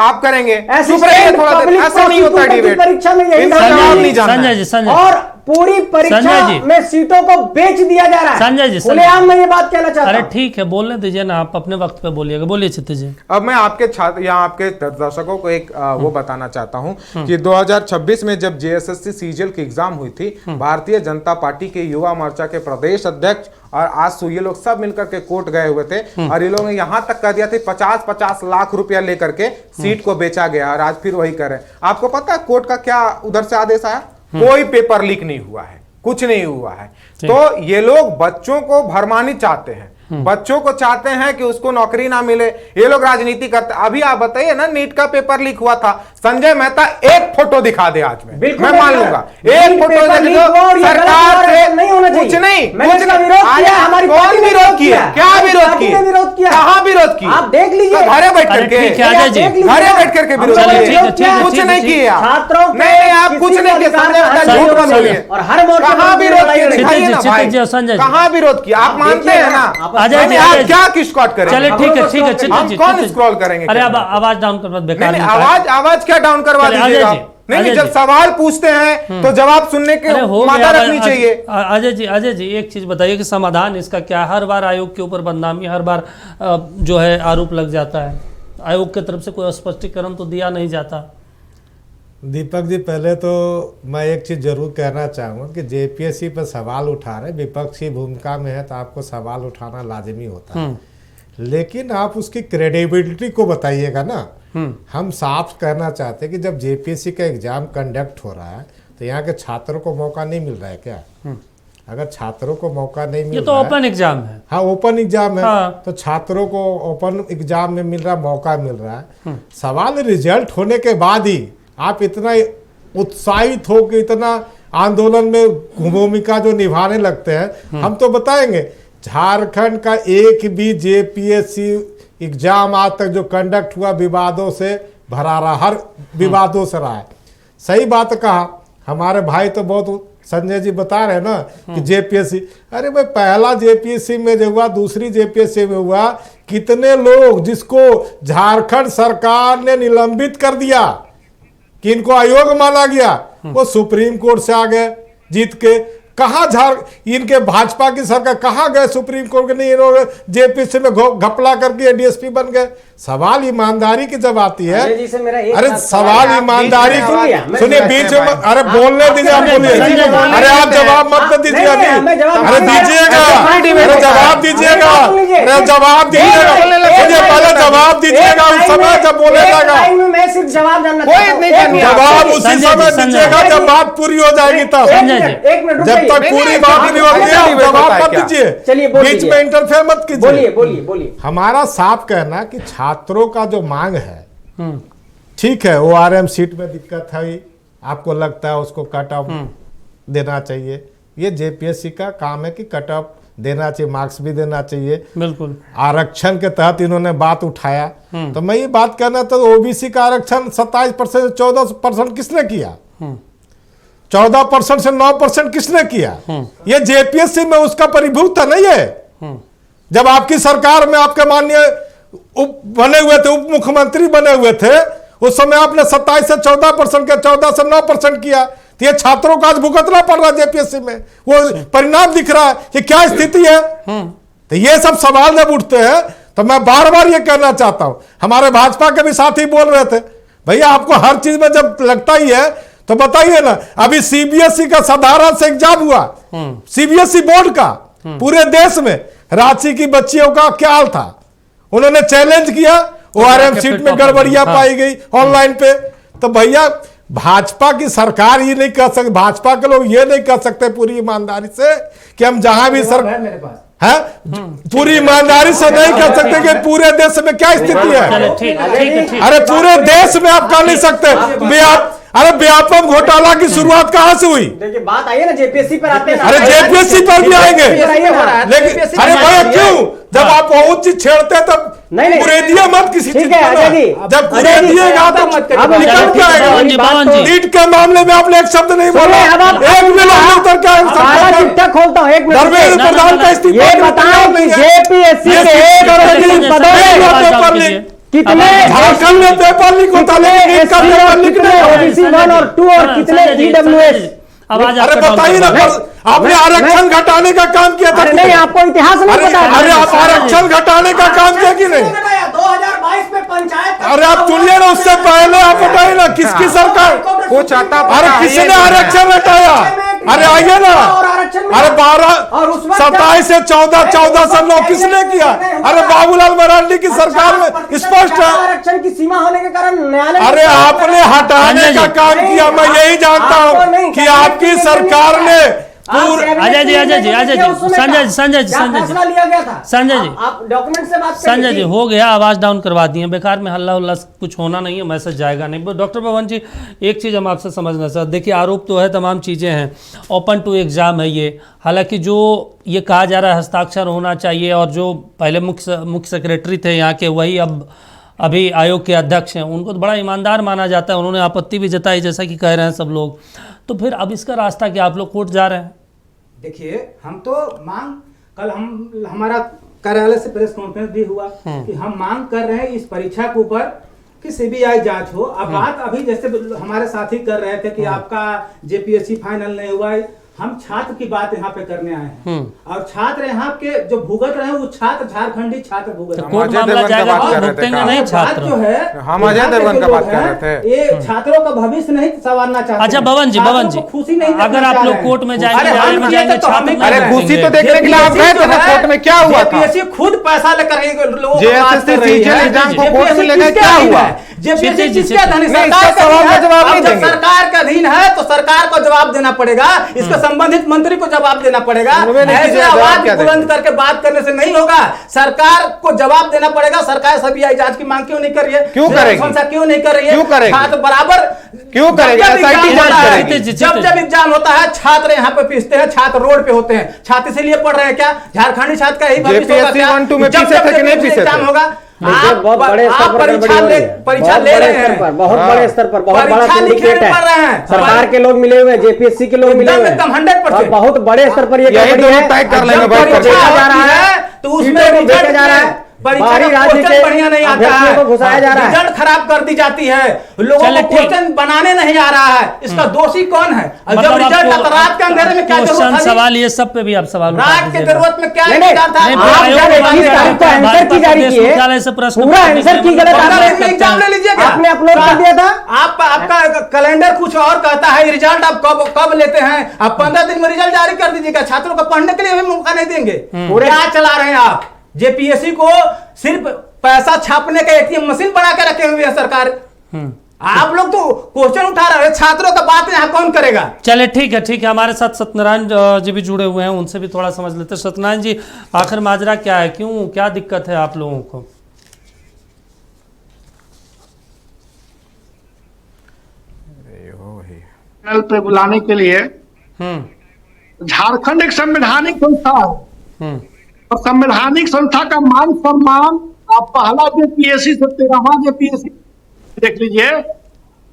आप करेंगे, ऐसा नहीं होता डिबेट, परीक्षा में यही संजय जी, संजय और पूरी परीक्षा में सीटों को बेच दिया जा रहा है। संजय जी, खुलेआम में ये बात कहना चाहता हूं। अरे ठीक है, बोलने दीजिए ना, आप अपने वक्त पे बोलिएगा। बोलिए चित्त जी। अब मैं आपके छात्र या आपके दर्शकों को एक वो बताना चाहता हूं कि 2026 में जब जेएसएससी सीजीएल की एग्जाम हुई थी, भारतीय जनता पार्टी के युवा मोर्चा के प्रदेश अध्यक्ष और आसू ये लोग सब मिलकर के कोर्ट गए हुए थे और ये लोग ने यहां तक कह दिया था 50-50 लाख रुपया लेकर के सीट को बेचा गया, और आज फिर वही कर रहे हैं। आपको पता है कोर्ट का क्या उधर से आदेश आया? कोई पेपर लीक नहीं हुआ है, कुछ नहीं हुआ है। तो ये लोग बच्चों को भरमानी चाहते हैं, बच्चों को चाहते हैं कि उसको नौकरी ना मिले, ये लोग राजनीति करते। अभी आप बताइए ना, नीट का पेपर लीक हुआ था, संजय मेहता एक फोटो दिखा दे आज मैं मान लूंगा, एक फोटो सरकार से कुछ नहीं, कौन विरोध किया, क्या विरोध किया, कहां विरोध किया? आप देख लीजिए, घरे बैठ करके, घरे बैठ करके विरोध किया, कुछ नहीं किया, नहीं आप कुछ नहीं किया, संजय झूठ मत बोलिए। और हर मोर्चे कहां विरोध किया दिखाइए ना भाई, कहां विरोध किया? आप मानते हैं ना? अजय जी, आप क्या किसकॉट करेंगे? चलिए ठीक है, ठीक है, हम कौन स्क्रॉल करेंगे? अरे अब आवाज डाउन कर मत, बेकार आवाज क्या डाउन करवा दीजिएगा? नहीं, जब सवाल पूछते हैं तो जवाब सुनने के मादा रखनी चाहिए। अजय जी एक चीज बताइए कि समाधान इसका क्या? हर बार आयोग के ऊपर बदनामी, हर बार जो है आरोप लग जाता है, आयोग की तरफ से कोई स्पष्टीकरण तो दिया नहीं जाता। दीपक जी, पहले तो मैं एक चीज़ जरूर कहना चाहूँगा कि जेपीएससी पर सवाल उठा रहे, विपक्ष की भूमिका में है तो आपको सवाल उठाना लाजिमी होता है, लेकिन आप उसकी क्रेडिबिलिटी को बताइएगा ना। हम साफ कहना चाहते हैं कि जब जेपीएससी का एग्जाम कंडक्ट हो रहा है तो यहाँ के छात्रों को मौका नहीं मिल रहा है क्या? अगर छात्रों को मौका नहीं मिल ये तो रहा ओपन एग्जाम है। हाँ, ओपन एग्जाम है। हाँ। तो छात्रों को ओपन एग्जाम में मिल रहा, मौका मिल रहा है। सवाल रिजल्ट होने के बाद ही आप इतना उत्साहित हो कि इतना आंदोलन में भूमिका जो निभाने लगते हैं। हम तो बताएंगे, झारखंड का एक भी जेपीएससी एग्जाम आज तक जो कंडक्ट हुआ विवादों से भरा रहा, हर विवादों से रहा है। सही बात कहा हमारे भाई, तो बहुत संजय जी बता रहे हैं ना कि जेपीएससी, अरे भाई पहला जेपीएससी में जो हुआ, दूसरी जेपीएससी में हुआ, कितने लोग जिसको झारखंड सरकार ने निलंबित कर दिया कि इनको अयोग्य माना गया, वो सुप्रीम कोर्ट से आ गए जीत के। कहाँ इनके भाजपा की सरकार कहाँ गए सुप्रीम कोर्ट के? नहीं, इन्होंने जेपीएससी में घपला करके डीएसपी बन गए। सवाल ईमानदारी की जब आती है, अरे सवाल ईमानदारी की, सुनिए बीच में, अरे बोलने दीजिए, आप बोलिए, अरे आप जवाब मत दीजिए अभी, अरे दीजिएगा, अरे जवाब दीजिएगा, अरे जवाब दीजिएगा, मुझे पहले जवाब दीजिएगा उस समय जब बोले जाएगा, जवाब उसी समय दीजिएगा जब बात पूरी हो जाएगी तब। जब तक पूरी बात नहीं होती जवाब मत दीजिए, बीच में इंटरफेयर मत कीजिए। बोलिए। हमारा साफ कहना कि छात्रों का जो मांग है, ठीक है, ओआरएम सीट में दिक्कत है, आपको लगता है उसको कट ऑफ देना चाहिए। ये जेपीएससी का काम है कि कट ऑफ देना चाहिए, मार्क्स भी देना चाहिए। बिल्कुल आरक्षण के तहत इन्होंने बात उठाया, तो मैं ये बात करना था, ओबीसी का आरक्षण 27% 14% किसने किया? 14% से 9% किसने किया? ये जेपीएससी में उसका परिभूत नहीं है। जब आपकी सरकार में आपके माननीय बने हुए थे, उप मुख्यमंत्री बने हुए थे, उस समय आपने 27 से 14% के 14 से 9% किया, तो ये छात्रों को आज भुगतना पड़ रहा है जेपीएससी में, वो परिणाम दिख रहा है। ये क्या स्थिति है? तो ये सब सवाल जब उठते हैं तो मैं बार बार ये कहना चाहता हूं, हमारे भाजपा के भी साथी बोल रहे थे, भैया आपको हर चीज में जब लगता ही है तो बताइए ना। अभी सीबीएसई का साधारण से एग्जाम हुआ, सीबीएसई बोर्ड का, पूरे देश में रांची की बच्चियों का क्या हाल था, उन्होंने चैलेंज किया, ओआरएम सीट में गड़बड़ियां पाई गई ऑनलाइन पे। तो भैया भाजपा की सरकार ये नहीं कह सकते, भाजपा के लोग ये नहीं कह सकते पूरी ईमानदारी से कि हम जहां भी है पूरी ईमानदारी से नहीं कह सकते कि पूरे देश में क्या स्थिति है। अरे पूरे देश में आप कह नहीं सकते। अरे व्यापम घोटाला की शुरुआत कहां से हुई? देखिए बात आइए ना जेपीएससी पर आते हैं। अरे जेपीएससी पर भी आएंगे, लेकिन अरे भैया क्यों, जब आप बहुत चीज छेड़ते हैं तब कुरेदिया मत किसी चीज को, जब कुरेदिएगा तो निकल के आएगा। नीट के मामले में आपने एक शब्द नहीं बोला, एक मिनट उत्तर क्या है? खोलता हूँ, एक धर्मेंद्र प्रधान का इस्तीफा जेपीएससी के पेपर लीक कितने झारखंड में पेपर लीक होता है, कितने ओबीसी 1 और 2 और कितने ईडब्ल्यूएस? अरे बताइए ना, आपने आरक्षण घटाने का काम किया था? नहीं, आपको इतिहास नहीं पता। अरे आप आरक्षण घटाने का काम किया कि नहीं? 2022 में पंचायत, अरे आप चुनिए ना, उससे पहले आप बताइए ना किसकी सरकार को चाहता? अरे किसने आरक्षण हटाया? अरे आइए ना। अरे 27 से 14, 14 से 9 किसने किया? अरे बाबूलाल मरांडी की सरकार में स्पष्ट है। आरक्षण की सीमा होने के कारण न्यायालय, अरे आपने हटाने का काम किया, मैं यही जानता हूँ कि आपकी सरकार ने अजय जी, संजय जी लिया गया था। संजय जी, आप डॉक्यूमेंट से बात संजय जी, हो गया, आवाज डाउन करवा दिए, बेकार में हल्ला उल्ला कुछ होना नहीं है, मैसेज जाएगा नहीं। डॉक्टर भवन जी, एक चीज़ हम आपसे समझना चाहते, देखिए आरोप तो है, तमाम चीज़ें हैं, ओपन टू एग्जाम है ये, हालांकि जो ये कहा जा रहा है हस्ताक्षर होना चाहिए, और जो पहले मुख्य सेक्रेटरी थे यहाँ के, वही अब अभी आयोग के अध्यक्ष हैं, उनको तो बड़ा ईमानदार माना जाता है, उन्होंने आपत्ति भी जताई जैसा कि कह रहे हैं सब लोग। तो फिर अब इसका रास्ता क्या, आप लोग कोर्ट जा रहे हैं? देखिए, हम तो मांग, कल हमारा कार्यालय से प्रेस कॉन्फ्रेंस भी हुआ कि हम मांग कर रहे हैं इस परीक्षा के ऊपर कि सीबीआई जांच हो। अब बात अभी जैसे हमारे साथी कर रहे थे कि आपका जेपीएससी फाइनल नहीं हुआ है, हम छात्र की बात यहाँ पे करने आए हैं, और छात्र यहाँ के जो भुगत रहे हैं वो छात्र झारखंडी छात्र भुगत रहे हैं। कोर्ट मामला जाएगा तो भुगतेंगे नहीं छात्र, जो है हम अजय देवगन का बात कर रहे थे, ये छात्रों का भविष्य नहीं संवारना चाहते। अच्छा भवन जी, खुशी नहीं, अगर आप लोग कोर्ट में जाएंगे, अरे खुशी तो देखने के लिए आप गए थे ना कोर्ट में, क्या हुआ था? जेपीएससी खुद पैसा लेकर लोगों को एग्जाम को कोर्ट में लेकर क्या हुआ? सरकार का अधीन है तो सरकार को जवाब देना पड़ेगा, इसका संबंधित मंत्री को जवाब देना पड़ेगा। ऐसे आवाज बुलंद करके बात करने से नहीं होगा, सरकार को जवाब देना पड़ेगा। सरकार सीबीआई जांच की मांग क्यों नहीं कर रही है? क्यों करेगी? क्यों नहीं कर रही है? क्यों करेगी? छात्र बराबर क्यों करेगी? जब एग्जाम होता है छात्र यहाँ पे पीसते हैं, छात्र रोड पे होते हैं, छात्र इसीलिए पढ़ रहे हैं क्या? झारखंडी छात्र का यही भविष्य होगा। बहुत बड़े स्तर पर परीक्षा ले रहे हैं, बहुत बड़े स्तर पर, बहुत बड़ा सिंडिकेट है, सरकार के लोग मिले हुए, जेपीएससी के लोग मिले हुए, एकदम 100%, बहुत बड़े स्तर पर ये तय कर लेंगे जा रहा है, तो उसमें देखा जा रहा है, बाहरी राज्य के बढ़िया नहीं आता है, को घुसाया जा रहा है, रिजल्ट खराब कर दी जाती है, लोगों को क्वेश्चन बनाने नहीं आ रहा है, इसका दोषी कौन है? जब रिजल्ट आता रात के अंधेरे में क्या जरूरत थी? सवाल ये सब पे भी आप सवाल रात की जरूरत में क्या था? आंसर की जारी की है, पूरा आंसर की गलत एग्जाम ले लीजिएगा, आपने अपलोड कर दिया था। आपका कैलेंडर कुछ और कहता है, रिजल्ट आप कब लेते हैं? आप 15 दिन में रिजल्ट जारी कर दीजिएगा, छात्रों को पढ़ने के लिए भी मौका नहीं देंगे। क्या चला रहे हैं आप? जेपीएससी को सिर्फ पैसा छापने का एटीएम मशीन बना के रखे हुए है सरकार। आप लोग तो क्वेश्चन उठा रहे हैं, छात्रों का बात यहाँ कौन करेगा? चले ठीक है, हमारे साथ सत्यनारायण जी भी जुड़े हुए हैं, उनसे भी थोड़ा समझ लेते हैं। सत्यनारायण जी, आखिर माजरा क्या है, क्यों, क्या दिक्कत है आप लोगों को? पे बुलाने के लिए झारखंड एक संवैधानिक संस्था है, और संवैधानिक संस्था का मान सम्मान, आप पहला जेपीएससी से 13वां जेपीएससी देख लीजिए,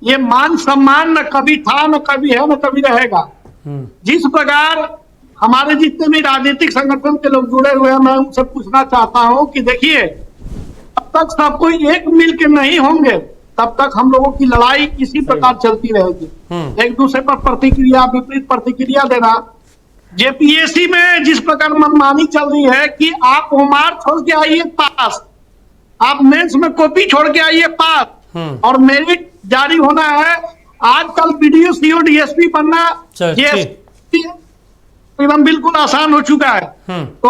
ये मान सम्मान न कभी था, न कभी है, न कभी रहेगा। जिस प्रकार हमारे जितने भी राजनीतिक संगठन के लोग जुड़े हुए हैं, मैं उनसे पूछना चाहता हूं कि देखिए, तब तक सब कोई एक मिल के नहीं होंगे, तब तक हम लोगों की लड़ाई इसी प्रकार चलती रहेगी, एक दूसरे पर प्रतिक्रिया, विपरीत प्रतिक्रिया देना। जेपीएससी में जिस प्रकार मनमानी चल रही है कि आप उम्र छोड़ के आइए पास, आप मेंस में कॉपी छोड़ के आइए पास, और मेरिट जारी होना है। आजकल बीडीओ, सीओ, डीएसपी बनना एकदम बिल्कुल आसान हो चुका है। तो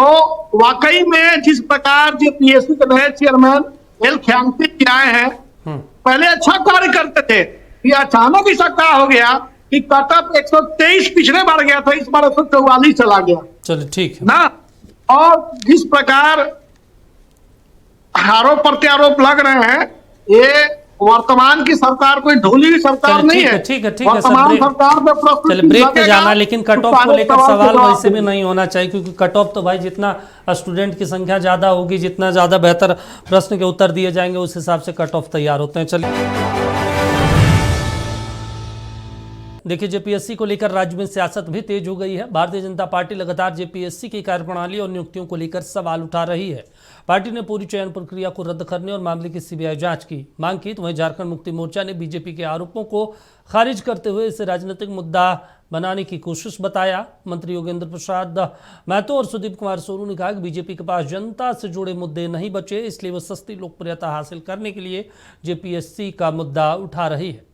वाकई में जिस प्रकार जेपीएससी के नए चेयरमैन एल ख्यांगते जी आए हैं, पहले अच्छा कार्य करते थे, ये अचानक ऐसा क्या हो गया कि कटअप 123 पिछले बार गया था, इस बार 144 चला गया। चलो ठीक है ना। और जिस प्रकार आरोप प्रत्यारोप लग रहे हैं, ये वर्तमान की सरकार कोई ढोली हुई सरकार नहीं है। ठीक है वर्तमान सरकार में चलिए ब्रेक पे जाना, लेकिन कट ऑफ को लेकर सवाल वैसे भी नहीं होना चाहिए, क्योंकि कट ऑफ तो भाई जितना स्टूडेंट की संख्या ज्यादा होगी, जितना ज्यादा बेहतर प्रश्न के उत्तर दिए जाएंगे, उस हिसाब से कट ऑफ तैयार होते हैं। चलिए देखिए, जेपीएससी को लेकर राज्य में सियासत भी तेज हो गई है। भारतीय जनता पार्टी लगातार जेपीएससी की कार्यप्रणाली और नियुक्तियों को लेकर सवाल उठा रही है। पार्टी ने पूरी चयन प्रक्रिया को रद्द करने और मामले की सीबीआई जांच की मांग की, तो वहीं झारखंड मुक्ति मोर्चा ने बीजेपी के आरोपों को खारिज करते हुए इसे राजनीतिक मुद्दा बनाने की कोशिश बताया। मंत्री योगेंद्र प्रसाद महतो और सुदीप कुमार सोनू ने कहा कि बीजेपी के पास जनता से जुड़े मुद्दे नहीं बचे, इसलिए वो सस्ती लोकप्रियता हासिल करने के लिए जेपीएससी का मुद्दा उठा रही है।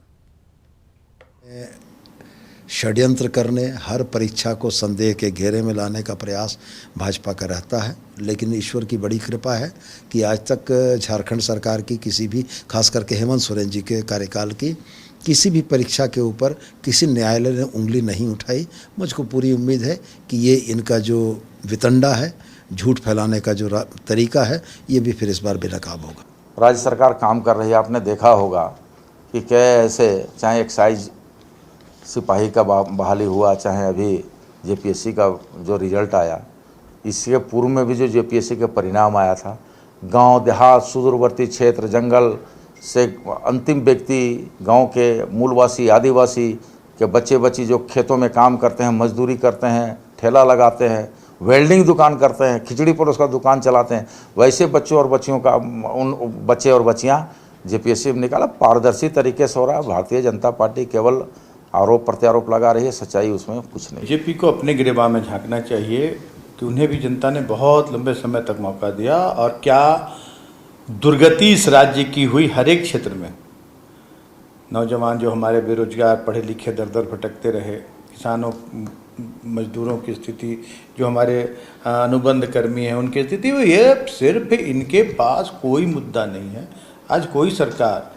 षड्यंत्र करने, हर परीक्षा को संदेह के घेरे में लाने का प्रयास भाजपा का रहता है, लेकिन ईश्वर की बड़ी कृपा है कि आज तक झारखंड सरकार की किसी भी, खास करके हेमंत सोरेन जी के कार्यकाल की किसी भी परीक्षा के ऊपर किसी न्यायालय ने उंगली नहीं उठाई। मुझको पूरी उम्मीद है कि ये इनका जो वितंडा है, झूठ फैलाने का जो तरीका है, ये भी फिर इस बार बेनकाब होगा। राज्य सरकार काम कर रही है। आपने देखा होगा कि कैसे चाहे एक्साइज सिपाही का बहाली हुआ, चाहे अभी जेपीएससी का जो रिजल्ट आया, इसके पूर्व में भी जो जेपीएससी के परिणाम आया था, गांव देहात, सुदूरवर्ती क्षेत्र, जंगल से अंतिम व्यक्ति, गांव के मूलवासी, आदिवासी के बच्चे जो खेतों में काम करते हैं, मजदूरी करते हैं, ठेला लगाते हैं, वेल्डिंग दुकान करते हैं, खिचड़ी परोस का दुकान चलाते हैं, वैसे बच्चों और बच्चियों का, उन बच्चे और बच्चियाँ जेपीएससी में निकाला। पारदर्शी तरीके से हो रहा है। भारतीय जनता पार्टी केवल आरोप प्रत्यारोप लगा रही है, सच्चाई उसमें कुछ नहीं। बीजेपी को अपने गिरेबान में झांकना चाहिए कि उन्हें भी जनता ने बहुत लंबे समय तक मौका दिया, और क्या दुर्गति इस राज्य की हुई हर एक क्षेत्र में। नौजवान जो हमारे बेरोजगार, पढ़े लिखे दर दर भटकते रहे, किसानों मजदूरों की स्थिति, जो हमारे अनुबंध कर्मी हैं उनकी स्थिति, वो ये सिर्फ इनके पास कोई मुद्दा नहीं है। आज कोई सरकार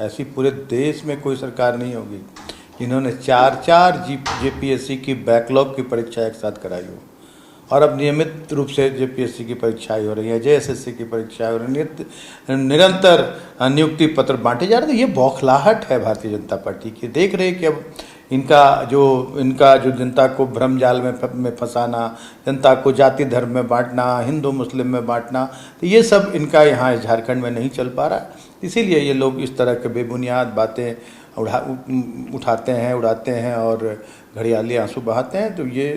ऐसी पूरे देश में कोई सरकार नहीं होगी जिन्होंने चार जेपीएससी की बैकलॉग की परीक्षा एक साथ कराई हो, और अब नियमित रूप से जेपीएससी की परीक्षाएं हो रही है, जेएसएससी की परीक्षाएं हो रही है, निरंतर नियुक्ति पत्र बांटे जा रहे हैं। ये बौखलाहट है भारतीय जनता पार्टी की। देख रहे हैं कि अब इनका जो जनता को भ्रम जाल में फंसाना, जनता को जाति धर्म में बांटना, हिंदू मुस्लिम में बांटना, तो ये सब इनका यहाँ झारखंड में नहीं चल पा रहा। इसीलिए ये लोग इस तरह के बेबुनियाद बातें उठाते हैं, उड़ाते हैं और घड़ियाली आंसू बहाते हैं। तो ये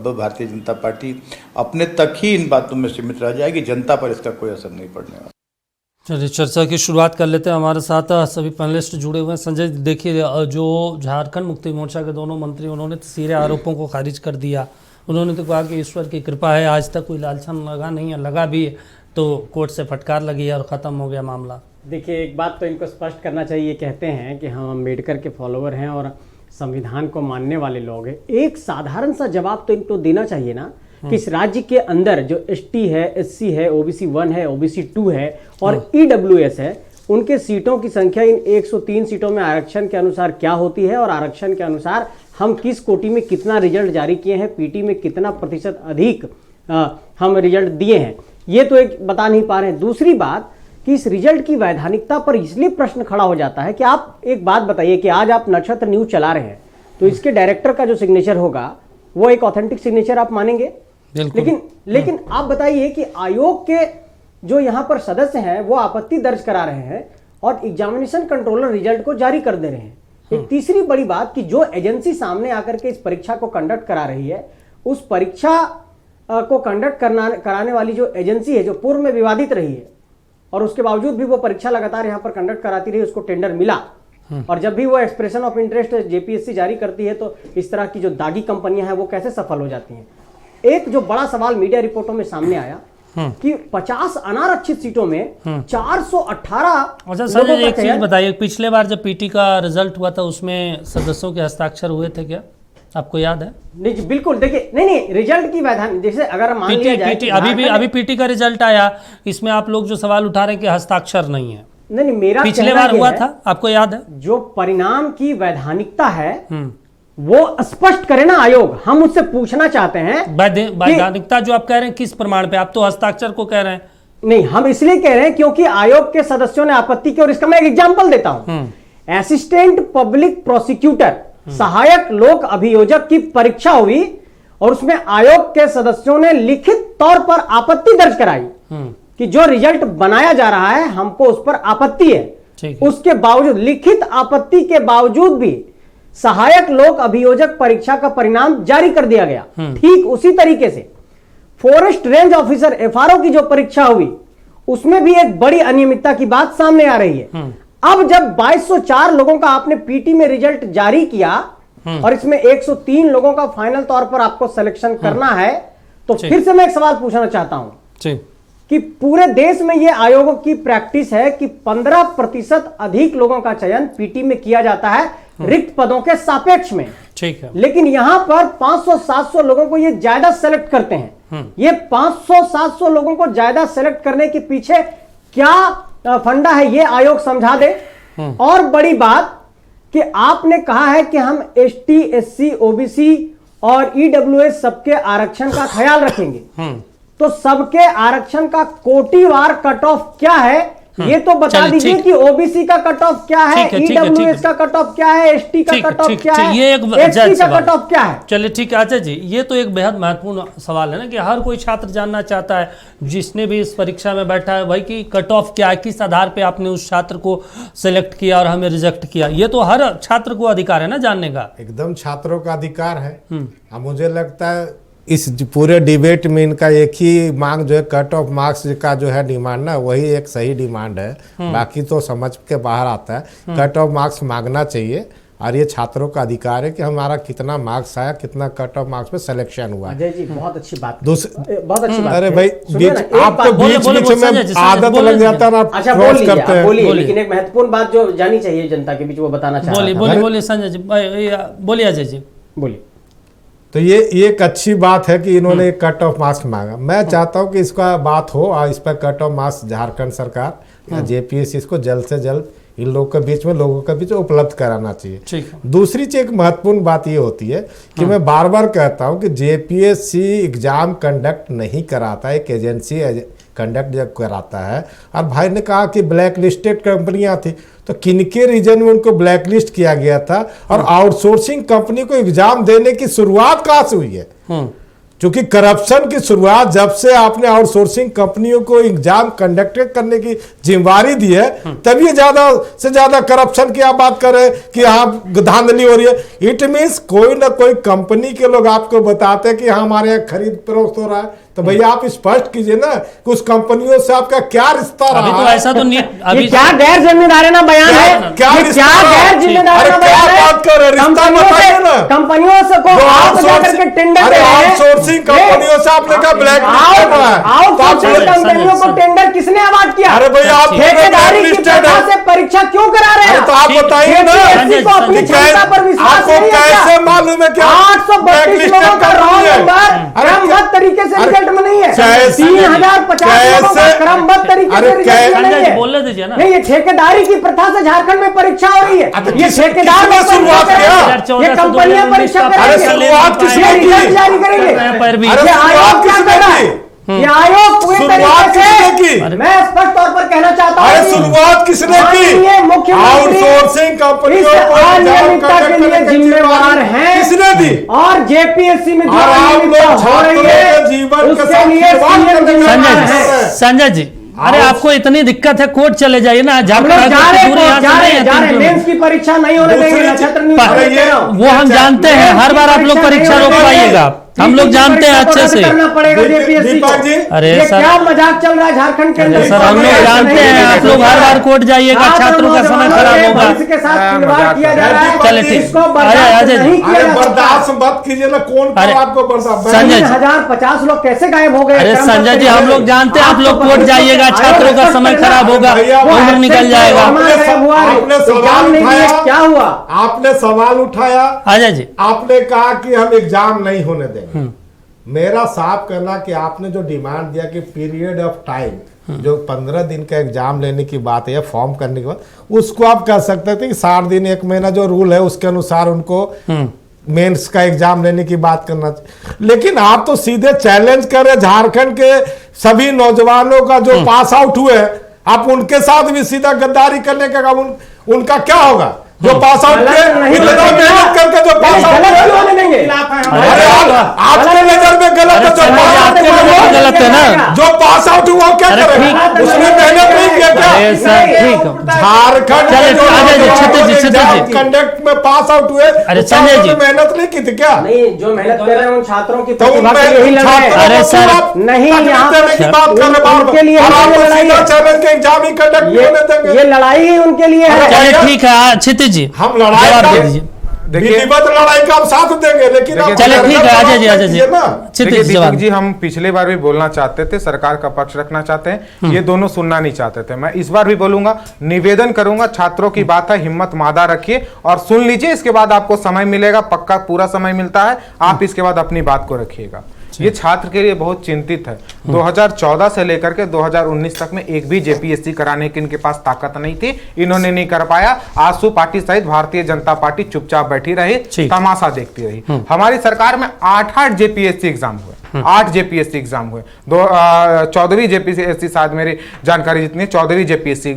भारतीय जनता पार्टी अपने तक ही इन बातों में सीमित रह जाएगी, जनता पर इसका कोई असर नहीं पड़ने वाला। चलिए चर्चा की शुरुआत कर लेते हैं। हमारे साथ सभी पैनलिस्ट जुड़े हुए हैं। संजय, देखिए, जो झारखंड मुक्ति मोर्चा के दोनों मंत्री, उन्होंने तो सीधे आरोपों को खारिज कर दिया। उन्होंने तो कहा कि ईश्वर की कृपा है, आज तक कोई लालछन लगा नहीं है, लगा भी है तो कोर्ट से फटकार लगी है और ख़त्म हो गया मामला। देखिए, एक बात तो इनको स्पष्ट करना चाहिए। कहते हैं कि हम अम्बेडकर के फॉलोअर हैं और संविधान को मानने वाले लोग हैं। एक साधारण सा जवाब तो इनको देना चाहिए ना कि इस राज्य के अंदर जो एसटी है, एससी है, ओबीसी 1 है, ओबीसी 2 है और ईडब्ल्यूएस है, उनके सीटों की संख्या इन 103 सीटों में आरक्षण के अनुसार क्या होती है और आरक्षण के अनुसार हम किस कोटि में कितना रिजल्ट जारी किए हैं, पीटी में कितना प्रतिशत अधिक हम रिजल्ट दिए हैं, ये तो एक बता नहीं पा रहे हैं। दूसरी बात कि इस रिजल्ट की वैधानिकता पर इसलिए प्रश्न खड़ा हो जाता है कि आप एक बात बताइए कि आज आप नक्षत्र न्यूज चला रहे हैं तो इसके डायरेक्टर का जो सिग्नेचर होगा वो एक ऑथेंटिक सिग्नेचर आप मानेंगे? लेकिन आप बताइए कि आयोग के जो यहाँ पर सदस्य हैं वो आपत्ति दर्ज करा रहे हैं और एग्जामिनेशन कंट्रोलर रिजल्ट को जारी कर दे रहे हैं। एक तीसरी बड़ी बात कि जो एजेंसी सामने आकर के इस परीक्षा को कंडक्ट करा रही है, उस परीक्षा को कंडक्ट कराने वाली जो एजेंसी है, जो पूर्व में विवादित रही है और उसके बावजूद भी वो परीक्षा लगातार यहाँ पर कंडक्ट कराती रही, उसको टेंडर मिला। और जब भी वो एक्सप्रेशन ऑफ इंटरेस्ट जेपीएससी जारी करती है तो इस तरह की जो दागी कंपनियां हैं वो कैसे सफल हो जाती हैं। एक जो बड़ा सवाल मीडिया रिपोर्टों में सामने आया कि 50 अनारक्षित सीटों में 418। अच्छा सर, एक चीज बताइए, पिछले बार जब पीटी का रिजल्ट हुआ था उसमें सदस्यों के हस्ताक्षर हुए थे क्या, आपको याद है? नहीं बिल्कुल, देखिए नहीं रिजल्ट की वैधानिक, जैसे अगर मान लिया जाए अभी पीटी का रिजल्ट आया, इसमें आप लोग जो सवाल उठा रहे हैं कि हस्ताक्षर नहीं है। नहीं मेरा पिछले बार हुआ था, आपको याद है? जो परिणाम की वैधानिकता है वो स्पष्ट करे ना आयोग, हम उससे पूछना चाहते हैं। वैधानिकता जो आप कह रहे हैं किस प्रमाण पे? आप तो हस्ताक्षर को कह रहे हैं। नहीं, हम इसलिए कह रहे हैं क्योंकि आयोग के सदस्यों ने आपत्ति की, और इसका मैं एक एग्जांपल देता हूं। असिस्टेंट पब्लिक प्रोसिक्यूटर, सहायक लोक अभियोजक की परीक्षा हुई और उसमें आयोग के सदस्यों ने लिखित तौर पर आपत्ति दर्ज कराई कि जो रिजल्ट बनाया जा रहा है हमको उस पर आपत्ति है। उसके बावजूद, लिखित आपत्ति के बावजूद भी सहायक लोक अभियोजक परीक्षा का परिणाम जारी कर दिया गया। ठीक उसी तरीके से फॉरेस्ट रेंज ऑफिसर एफआरओ की जो परीक्षा हुई उसमें भी एक बड़ी अनियमितता की बात सामने आ रही है। अब जब 2204 लोगों का आपने पीटी में रिजल्ट जारी किया और इसमें 103 लोगों का फाइनल तौर पर आपको सिलेक्शन करना है, तो फिर से मैं एक सवाल पूछना चाहता हूं कि पूरे देश में यह आयोगों की प्रैक्टिस है कि 15% अधिक लोगों का चयन पीटी में किया जाता है रिक्त पदों के सापेक्ष में। ठीक है, लेकिन यहां पर 500-700 लोगों को ये ज्यादा सेलेक्ट करते हैं। ये 500-700 लोगों को ज्यादा सेलेक्ट करने के पीछे क्या फंडा है, ये आयोग समझा दे। और बड़ी बात कि आपने कहा है कि हम एसटी, एससी, ओबीसी और ईडब्ल्यूएस सबके आरक्षण का ख्याल रखेंगे। तो सबके आरक्षण का कोटिवार कट ऑफ क्या है ये तो बता दीजिए कि ओबीसी का कट ऑफ क्या है, ईडब्ल्यूएस का कट ऑफ क्या है, एसटी का कट ऑफ क्या है, ये एक एससी का कट ऑफ क्या है। चलिए ठीक है अच्छा जी, ये तो एक बेहद महत्वपूर्ण सवाल है ना कि हर कोई छात्र जानना चाहता है, जिसने भी इस परीक्षा में बैठा है भाई कि कट ऑफ क्या है, किस आधार पे आपने उस छात्र को सिलेक्ट किया और हमें रिजेक्ट किया। ये तो हर छात्र को अधिकार है ना जानने का। एकदम छात्रों का अधिकार है। मुझे लगता है इस पूरे डिबेट में इनका एक ही मांग जो है कट ऑफ मार्क्स का जो है डिमांड ना, वही एक सही डिमांड है। बाकी तो समझ के बाहर आता है। कट ऑफ मार्क्स मांगना चाहिए और ये छात्रों का अधिकार है कि हमारा कितना मार्क्स आया, कितना कट ऑफ मार्क्स पे सिलेक्शन हुआ। अजय जी बहुत अच्छी बात, बहुत अच्छी बात। अरे भाई आपको बीच में आदत लग जाता है, अच्छा बोलिए, लेकिन एक महत्वपूर्ण बात जो जानी चाहिए जनता के बीच वो बताना चाहता हूं। बोलिए संजय जी, बोलिए अजय जी, बोलिए। तो ये एक अच्छी बात है कि इन्होंने कट ऑफ मार्क्स मांगा। मैं चाहता हूं कि इसका बात हो और इस पर कट ऑफ मार्क्स झारखंड सरकार या जेपीएससी इसको जल्द से जल्द इन लोगों के बीच उपलब्ध कराना चाहिए। दूसरी चीज एक महत्वपूर्ण बात ये होती है कि मैं बार बार कहता हूं कि जेपीएससी एग्जाम कंडक्ट नहीं कराता, एक एजेंसी कंडक्ट जब कराता है। और भाई ने कहा कि ब्लैक लिस्टेड कंपनियां थी, तो किनके रीजन में उनको ब्लैक लिस्ट किया गया था और आउटसोर्सिंग कंपनी को एग्जाम देने की शुरुआत कहां से हुई है? क्योंकि करप्शन की शुरुआत जब से आपने आउटसोर्सिंग कंपनियों को एग्जाम कंडक्ट करने की जिम्मेवारी दी है, तभी ज्यादा से ज्यादा करप्शन की आप बात कर रहे हैं कि यहाँ धांधली हो रही है। इट मीन्स कोई ना कोई कंपनी के लोग आपको बताते हैं कि हमारे यहाँ खरीद फरोख्त हो रहा है, तो भैया आप स्पष्ट कीजिए ना कि उस कंपनियों से आपका क्या रिश्ता रहा है। अभी तो ऐसा तो नहीं, अभी क्या गैर जिम्मेदाराना बयान है, क्या गैर जिम्मेदाराना बयान है। कंपनियों से को आप जाकर के टेंडर दे रहे हैं, आउटसोर्सिंग कंपनियों से आपने कहा ब्लैक आउटसोर्सिंग कंपनियों को टेंडर किसने अवार्ड किया? अरे भैया आप ठेकेदारी की प्रथा से परीक्षा क्यों करा रहे हैं? तो आप बताइए ना, अपनी क्षमता पर विश्वास नहीं है, कैसे मालूम है क्या 832 लोगों का रोल नंबर क्रमबद्ध तरीके से रिजल्ट में नहीं है, 3050 लोगों का क्रमबद्ध तरीके से रिजल्ट में नहीं है। बोलने दीजिए ना। नहीं, ये ठेकेदारी की प्रथा से झारखंड में परीक्षा हो रही है। ये ठेकेदार ने शुरुआत किया, ये कंपनियां परीक्षा करेंगी, रिजल्ट जारी करेंगे। आयोग क्या कर रहा है? ये आयोग पूरी शुरुआत तरीके किसने से, की? मैं स्पष्ट तौर पर कहना चाहता हूं, अरे शुरुआत किसने की? मुख्यमंत्री आउटसोर्सिंग कंपनियों इस को अनियमितता के लिए जिम्मेवार हैं। किसने दी? और जेपीएससी में जो और आप अनियमितता लोग हो रही छात्रों है के जीवन के उसके साथ लिए खिलवाड़ सीएम करने का जिम्मेवार प्रयास है। कर रहे हैं। संजय जी, अरे आपको इतनी दिक्कत है, कोर्ट चले जाइए ना। हम लोग जा रहे हैं, मेंस की परीक्षा नहीं होने देंगे, नक्षत्र न्यूज़ अरे पर कह रहा हूं। वो हम जानते हैं, हर बार आप लोग परीक्षा रोक पाइएगा, हम लोग जानते हैं अच्छे से। करना पड़ेगा जेपीएससी को। अरे ये सर, क्या मजाक चल रहा है झारखंड के अंदर? सर हम लोग जानते हैं, आप लोग हर बार कोर्ट जाइएगा, छात्रों का समय खराब होगा। इसके साथ खिलवाड़ किया जा रहा है, चले ठीक, इसको अरे बर्दाश्त अजय नहीं जी, किया जा सकता। बर्दाश्त मत कीजिए ना, कौन अरे, आपको बर्दाश्त? संजय जी, 1050 लोग कैसे गायब हो गए? अरे संजय जी, हम लोग जानते हैं आप लोग कोर्ट जाइएगा, छात्रों का समय खराब होगा, उम्र निकल जाएगा। आपने सवाल उठाया, क्या हुआ? आपने सवाल उठाया, अजय जी, आपने कहा कि हम एग्जाम नहीं होने देंगे। मेरा साफ करना कि आपने जो डिमांड दिया कि पीरियड ऑफ टाइम जो 15 दिन का एग्जाम लेने की बात है, फॉर्म करने के बाद, उसको आप कह सकते थे कि 60 दिन 1 महीना जो रूल है उसके अनुसार उनको मेंस का एग्जाम लेने की बात करना चाहिए। लेकिन आप तो सीधे चैलेंज कर रहे झारखंड के सभी नौजवानों का जो पास आउट हुए हैं, आप उनके साथ भी सीधा गद्दारी करने का उनका क्या होगा? जो पास आउट किए, इतना मेहनत करके जो पास आउट देंगे, अरे आपके नजर में गलत है, जो पास आउट आपके गलत है ना, जो पास आउट हुआ क्या करेगा? उसने मेहनत नहीं किया अरे सर ठीक क्या? है, झारखंड चलिए, में जो अजय जी, क्षितिज जी, क्षितिज जी। कंडक्ट में पास आउट हुए, अरे क्या संजय जी, उन्होंने मेहनत नहीं की थी क्या? नहीं, जो मेहनत कर रहे हैं उन छात्रों की तो प्रतिभा के लिए ही लड़ रहे हैं। अरे सर, नहीं, यहाँ देने की बात कर रहे उनके लिए और आप लड़ाई सीधा है। चैलेंज के एग्जाम ही कंडक्ट नहीं होने देंगे। ये लड़ाई ही उनके लिए है। चलिए ठीक है, क्षितिज जी हम लड़ाई जवाब दे का दीजिए। विधिवत लड़ाई का हम साथ देंगे, लेकिन आप चलिए ठीक है, अजय जी, अजय जी, कीजिए ना। क्षितिज देखिए जवाब दीपक जी, हम पिछले बार भी बोलना चाहते थे, सरकार का पक्ष रखना चाहते हैं, ये दोनों सुनना नहीं चाहते थे। मैं इस बार भी बोलूंगा, निवेदन करूंगा, छात्रों की बात है, हिम्मत मादा रखिए और सुन लीजिए। इसके बाद आपको समय मिलेगा, पक्का पूरा समय मिलता है, आप इसके बाद अपनी बात को रखिएगा। ये छात्र के लिए बहुत चिंतित है। 2014 से लेकर के 2019 तक में एक भी जेपीएससी कराने की इनके पास ताकत नहीं थी, इन्होंने नहीं कर पाया। आसू पार्टी सहित भारतीय जनता पार्टी चुपचाप बैठी रही, तमाशा देखती रही। हमारी सरकार में 8 जेपीएससी एग्जाम हुए, 8 जेपीएससी एग्जाम हुए। 14वीं जेपीएससी, शायद मेरी जानकारी जितनी, 14वीं जेपीएससी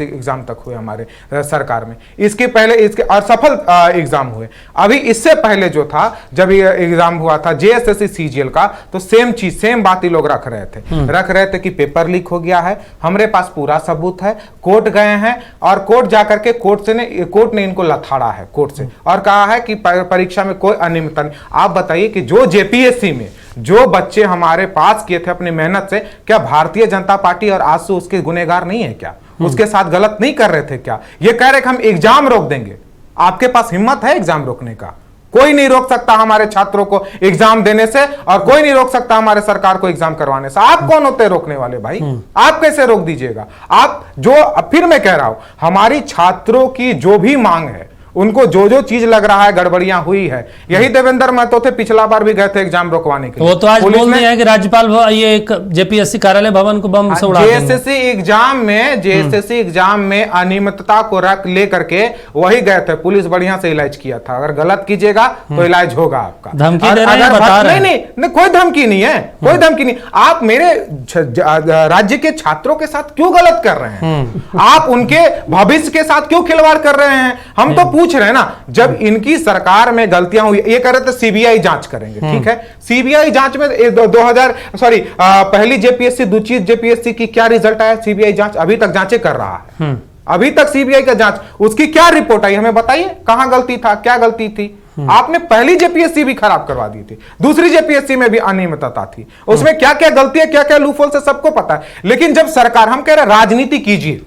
एग्जाम तक हुए हमारे सरकार में। इसके पहले इसके असफल एग्जाम हुए। अभी इससे पहले जो था, जब ये एग्जाम हुआ था जेएसएससी सीजीएल का, तो सेम चीज, सेम बात ही लोग रख रहे थे कि पेपर लीक हो गया है। हमारे पास पूरा सबूत है, कोर्ट गए हैं और कोर्ट जाकर के कोर्ट ने इनको लथाड़ा है कोर्ट से और कहा है कि परीक्षा में कोई अनियमितता नहीं। आप बताइए कि जो जेपीएससी में जो बच्चे हमारे पास किए थे अपनी मेहनत से, क्या भारतीय जनता पार्टी और आसू उसके गुनहगार नहीं है क्या? उसके साथ गलत नहीं कर रहे थे क्या? ये कह रहे कि हम एग्जाम रोक देंगे। आपके पास हिम्मत है एग्जाम रोकने का? कोई नहीं रोक सकता हमारे छात्रों को एग्जाम देने से और कोई नहीं रोक सकता हमारे सरकार को एग्जाम करवाने से। आप कौन होते हैं रोकने वाले भाई? आप कैसे रोक दीजिएगा? आप जो, फिर मैं कह रहा हूं, हमारी छात्रों की जो भी मांग है, उनको जो चीज लग रहा है गड़बड़ियां हुई है, यही देवेंद्र महतो थे, पिछला बार भी गए थे एग्जाम रोकवाने के लिए। वो तो आज बोल रहे हैं कि राज्यपाल ये एक जेपीएससी कार्यालय भवन को बम से उड़ा देंगे। जेएसएससी एग्जाम में अनियमितता को रख ले करके वही गए थे। पुलिस बढ़िया से इलाज किया था। अगर गलत कीजिएगा तो इलाज होगा आपका। धमकी दे रहे हैं, बता रहे हैं। नहीं, कोई धमकी नहीं है, कोई धमकी नहीं। आप मेरे राज्य के छात्रों के साथ क्यों गलत कर रहे हैं? आप उनके भविष्य के साथ क्यों खिलवाड़ कर रहे हैं? हम तो पूछ रहे हैं ना, जब इनकी सरकार में गलतियां हुई, ये कह रहे थे सीबीआई जांच करेंगे, ठीक है, सीबीआई जांच में पहली जेपीएससी, दूसरी जेपीएससी की क्या रिजल्ट आया? सीबीआई जांच अभी तक जांचें कर रहा है। अभी तक सीबीआई का जांच, उसकी क्या रिपोर्ट आई? हमें बताइए, कहां गलती था, क्या गलती थी? आपने पहली जेपीएससी भी खराब करवा दी थी, दूसरी जेपीएससी में भी अनियमितता थी, उसमें क्या क्या गलती है, क्या क्या लूपहोल से सबको पता है। लेकिन जब सरकार, हम कह रहे राजनीति कीजिए,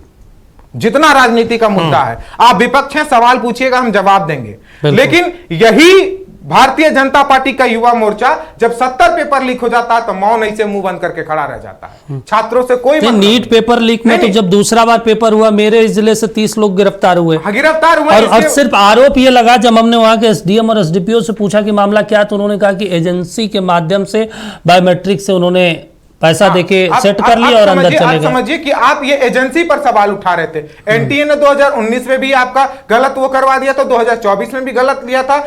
जितना राजनीति का मुद्दा है, आप विपक्ष हैं, सवाल पूछिएगा, हम जवाब देंगे। लेकिन यही भारतीय जनता पार्टी का युवा मोर्चा जब 70 पेपर लीक हो जाता है तो मौन ऐसे मुंह बंद करके खड़ा रह जाता है। छात्रों से कोई नीट पेपर लीक में तो जब दूसरा बार पेपर हुआ, मेरे जिले से 30 लोग गिरफ्तार हुए। गिरफ्तार हुए और सिर्फ आरोप ये लगा, जब हमने वहां के एसडीएम और एसडीपीओ से पूछा कि मामला क्या, तो उन्होंने कहा कि एजेंसी के माध्यम से बायोमेट्रिक से उन्होंने पैसा देके सेट कर लिया और अंदर चले गए। समझिए कि आप ये एजेंसी पर सवाल उठा रहे थे। एनटीए ने 2019 में भी आपका गलत वो करवा दिया, तो 2024 में भी गलत लिया था,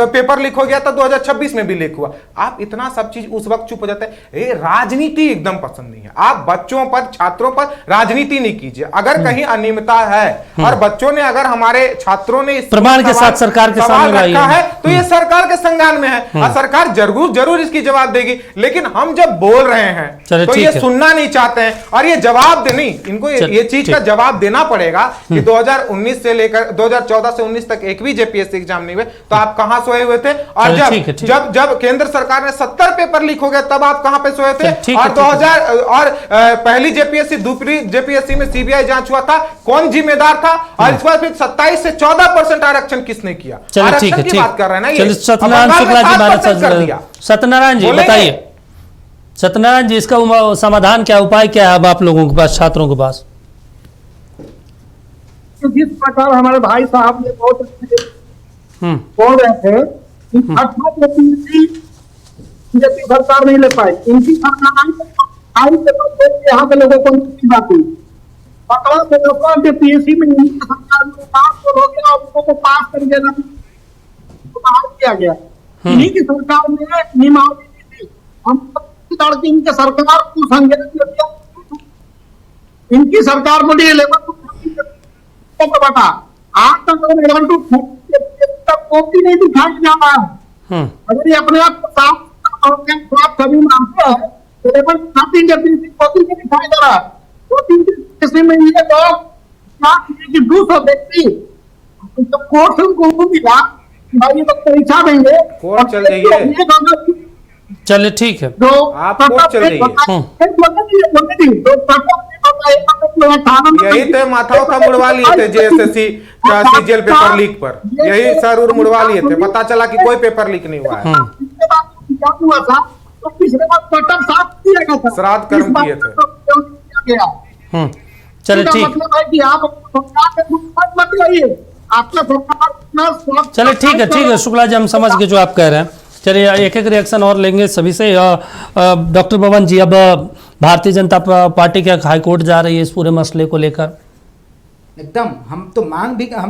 पेपर लीक हो गया था, 2026 में भी लीक हुआ। आप इतना सब चीज उस वक्त चुप हो जाते हैं। राजनीति एकदम पसंद नहीं है। आप बच्चों पर, छात्रों पर राजनीति नहीं कीजिए। अगर कहीं अनियमितता है और बच्चों ने, अगर हमारे छात्रों ने प्रमाण के साथ सरकार के सामने रखा है, तो ये सरकार के संज्ञान में है और सरकार जरूर इसकी जवाब देगी। लेकिन हम जब बोल रहे हैं तो ये सुनना नहीं चाहते हैं और ये जवाब नहीं, इनको ये चीज का जवाब देना पड़ेगा कि 2019 से लेकर 2014 से 19 तक एक भी जेपीएससी एग्जाम नहीं हुए, तो आप कहां सोए हुए थे? और जब केंद्र सरकार ने 70 पेपर लीक हो गए, तब आप कहां पे सोए थे? और 2000 और पहली जेपीएससी, दूसरी जेपीएससी में सीबीआई जांच हुआ था, कौन जिम्मेदार था? और इस बार फिर 27 से 14% आरक्षण किसने किया? आरक्षण की बात कर रहे हैं ना ये। सत्यनारायण जी बताइए, सत्यनारायण जी इसका समाधान क्या, उपाय क्या है अब आप लोगों के पास, छात्रों के पास? जिस प्रकार हमारे भाई साहब ने बहुत अच्छे बोल रहे थे कि बीजेपी सरकार नहीं ले पाई, इनकी सरकार यहाँ के लोगों को बात हुई। जेपीएससी में इनकी सरकार में पास हो गया और उनको पास कर देना किया गया। इन्हीं की सरकार में नियमावली थी, हम इनके सरकार को संज्ञान दिया, इनकी सरकार बोली 11 बटा 8 तक 11 टू कॉपी नहीं दिखाई जा रहा है। अगर ये अपने आप को साफ सभी मानते हैं, 11 जब कॉपी नहीं दिखाई जा रहा है, 2 में ये लोग 200 व्यक्ति कोर्ट से उनको मिला, भाई ये तो परीक्षा देंगे, कोर्ट चल जाइए। चलिए ठीक है, आप कोर्ट चल जाइए। यही तो माथा था मुड़वा लिए थे जेएसएससी सीजीएल पेपर लीक पर, यही सर मुड़वा लिए थे, पता चला कि कोई पेपर लीक नहीं हुआ है। श्राद्ध कर्म किए थे। चलिए ठीक, चलिए ठीक है शुक्ला जी, हम समझ गए जो आप कह रहे हैं। चलिए एक एक रिएक्शन और लेंगे सभी से। डॉक्टर पवन जी, अब भारतीय जनता पार्टी क्या हाईकोर्ट जा रही है इस पूरे मसले को लेकर? एकदम, हम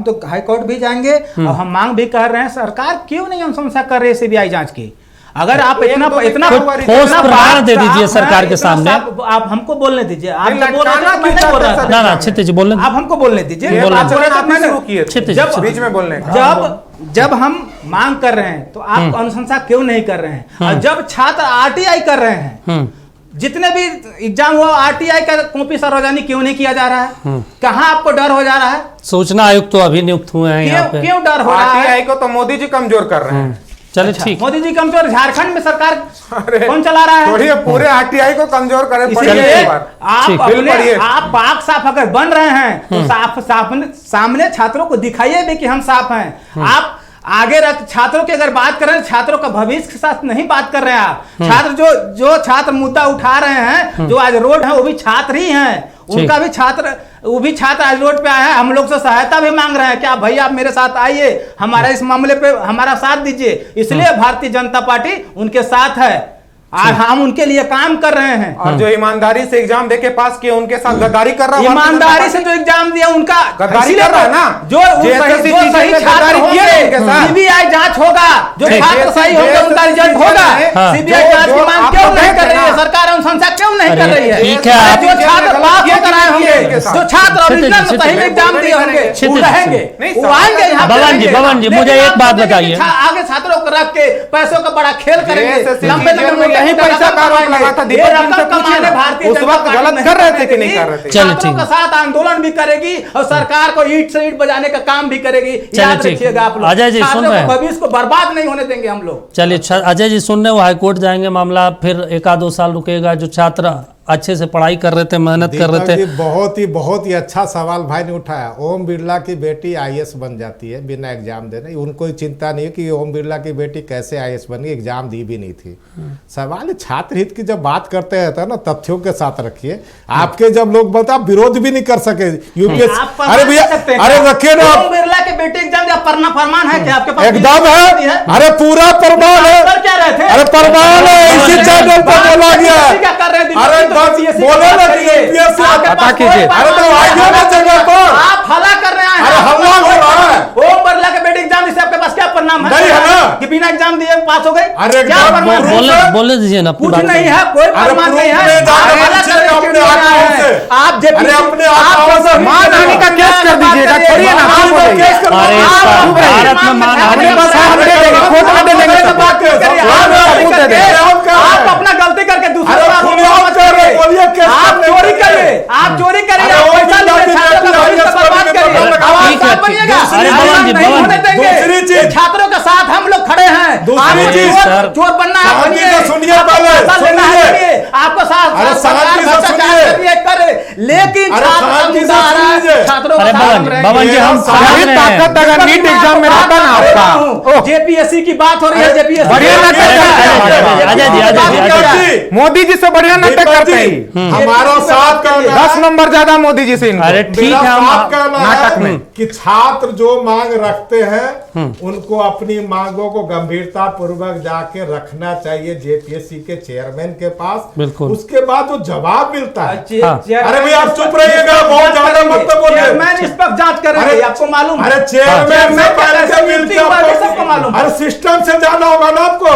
तो हाईकोर्ट भी जाएंगे और हम मांग भी कर रहे हैं, सरकार क्यों नहीं अनुशंसा कर रही है सीबीआई जांच की? अगर आप इतना प्रमाण दे दीजिए सरकार के सामने। आप हमको बोलने दीजिए, आप बोल रहे थे, मैं नहीं बोल रहा था। ना छिते जी बोलने, आप हमको बोलने दीजिए। बीच में बोलने, जब हम मांग कर रहे हैं तो आप अनुशंसा क्यों नहीं कर रहे हैं? और जब छात्र आरटीआई कर रहे हैं, जितने भी एग्जाम हुआ आरटीआई का कॉपी सार्वजनिक क्यों नहीं किया जा रहा है? कहाँ आपको डर हो जा रहा है? सूचना आयुक्त तो अभी नियुक्त हुए हैं यहाँ पे। क्यों डर हो रहा है? आरटीआई को तो मोदी जी कमजोर कर रहे हैं। चलिए ठीक, मोदी जी कमजोर, झारखंड में सरकार कौन चला रहा है? पूरे आरटीआई को कमजोर करे। आप पाक साफ अगर बन रहे हैं तो सामने छात्रों को दिखाइए भी कि हम साफ हैं। आप आगे रख छात्रों की अगर बात कर रहे हैं, छात्रों का भविष्य के साथ नहीं बात कर रहे हैं आप। छात्र जो छात्र मुद्दा उठा रहे हैं, जो आज रोड है, वो भी छात्र ही हैं। उनका भी वो भी छात्र आज रोड पे आए हैं, हम लोग से सहायता भी मांग रहे हैं। क्या भाई आप मेरे साथ आइए, हमारा इस मामले पे हमारा साथ दीजिए। इसलिए भारतीय जनता पार्टी उनके साथ है, आज हम उनके लिए काम कर रहे हैं। और जो ईमानदारी से एग्जाम देके पास किए, उनके साथ गद्दारी कर रहा है। ईमानदारी से जो एग्जाम दिया उनका गद्दारी कर रहा है ना, जो सही छात्र होंगे सीबीआई जांच होगा, जो छात्र सही होंगे उनका रिजल्ट होगा। सीबीआई जांच की मांग क्यों नहीं कर रही है सरकार? अनुशंसा क्यों नहीं कर रही है? जो छात्र पास होकर आए होंगे, जो छात्र ओरिजिनल सही में एग्जाम दिए होंगे, वो रहेंगे, वो आएंगे यहाँ। भवन जी मुझे एक बात बताइए, आगे छात्रों को रख के पैसों का बड़ा खेल करेंगे, लंबे नहीं पैसा लगा था, उस वक्त गलत कर रहे थे कि नहीं कर रहे थे? छात्रों के साथ आंदोलन भी करेगी और सरकार को ईंट से ईंट बजाने का काम भी करेगी। याद रखिएगा आप लोग, अजय जी सुन रहे हैं, भविष्य को बर्बाद नहीं होने देंगे हम लोग। चलिए अजय जी सुन रहे हो, हाईकोर्ट जाएंगे, मामला फिर 1-2 साल रुकेगा। जो छात्र अच्छे से पढ़ाई कर रहे थे, मेहनत कर रहे थे। बहुत ही अच्छा सवाल भाई ने उठाया। ओम बिरला की बेटी आईएएस बन जाती है बिना एग्जाम देने, उनको चिंता नहीं है कि ओम बिरला की बेटी कैसे आईएएस बनी, एग्जाम दी भी नहीं थी। सवाल छात्र हित की जब बात करते हैं ना, तथ्यों के साथ रखिए। आपके जब लोग बता विरोध भी नहीं कर सके यूपीएससी, अरे भैया अरे रखिए ना, ओम बिरला के बेटी एग्जाम दिया, फरमान है क्या आपके पास? एकदम है, अरे पूरा प्रमाण है। कर क्या रहे थे? अरे प्रमाण है, इसी चैनल पर बोला गया है। क्या कर रहे थे? अरे बोले ना यूपीएससी पता कीजिए। अरे तो आइए ना जगह पर, आप हल्ला कर रहे हैं। अरे हल्ला हो रहा है। ओम बिरला के बेटे एग्जाम से आपके पास क्या परिणाम है? नहीं है ना कि बिना एग्जाम दिए पास हो गए? अरे क्या परिणाम? बोले दीजिए ना, कुछ नहीं है, कोई प्रमाण नहीं है। आप अरे अपने आप मानहानि का केस कर दीजिएगा, छोड़िए ना, आप बोलिए। भारत में मानहानि आप अपना गलती करके दूसरे आप चोरी करिए, आप चोरी करिए, दूसरी चीज, छात्रों के साथ हम लोग खड़े हैं। दूसरी चीज, चोर बनना सुनिए पहले, आपको साथ करे, लेकिन छात्रों भवन जी हम ताकत अगर नीट एग्जाम में रहता ना आपका, जेपीएससी की बात हो रही है, जेपीएससी बढ़िया नाटक, मोदी जी से बढ़िया नाटक करते हैं। हमारा साथ का 10 नंबर ज्यादा मोदी जी से। अरे ठीक है, नाटक में कि छात्र जो मांग रखते हैं उनको अपनी मांगों को गंभीरता पूर्वक जाके रखना चाहिए जेपीएससी के चेयरमैन के पास। बिल्कुल। उसके बाद जो जवाब मिलता है, अरे भाई आप चुप रहिएगा, बहुत ज्यादा मत बोलिए। चेयरमैन इस पर जांच करेंगे, आपको मालूम है? अरे चेयरमैन से पहले मिलते सबको मालूम। अरे सिस्टम से जाना होगा ना आपको।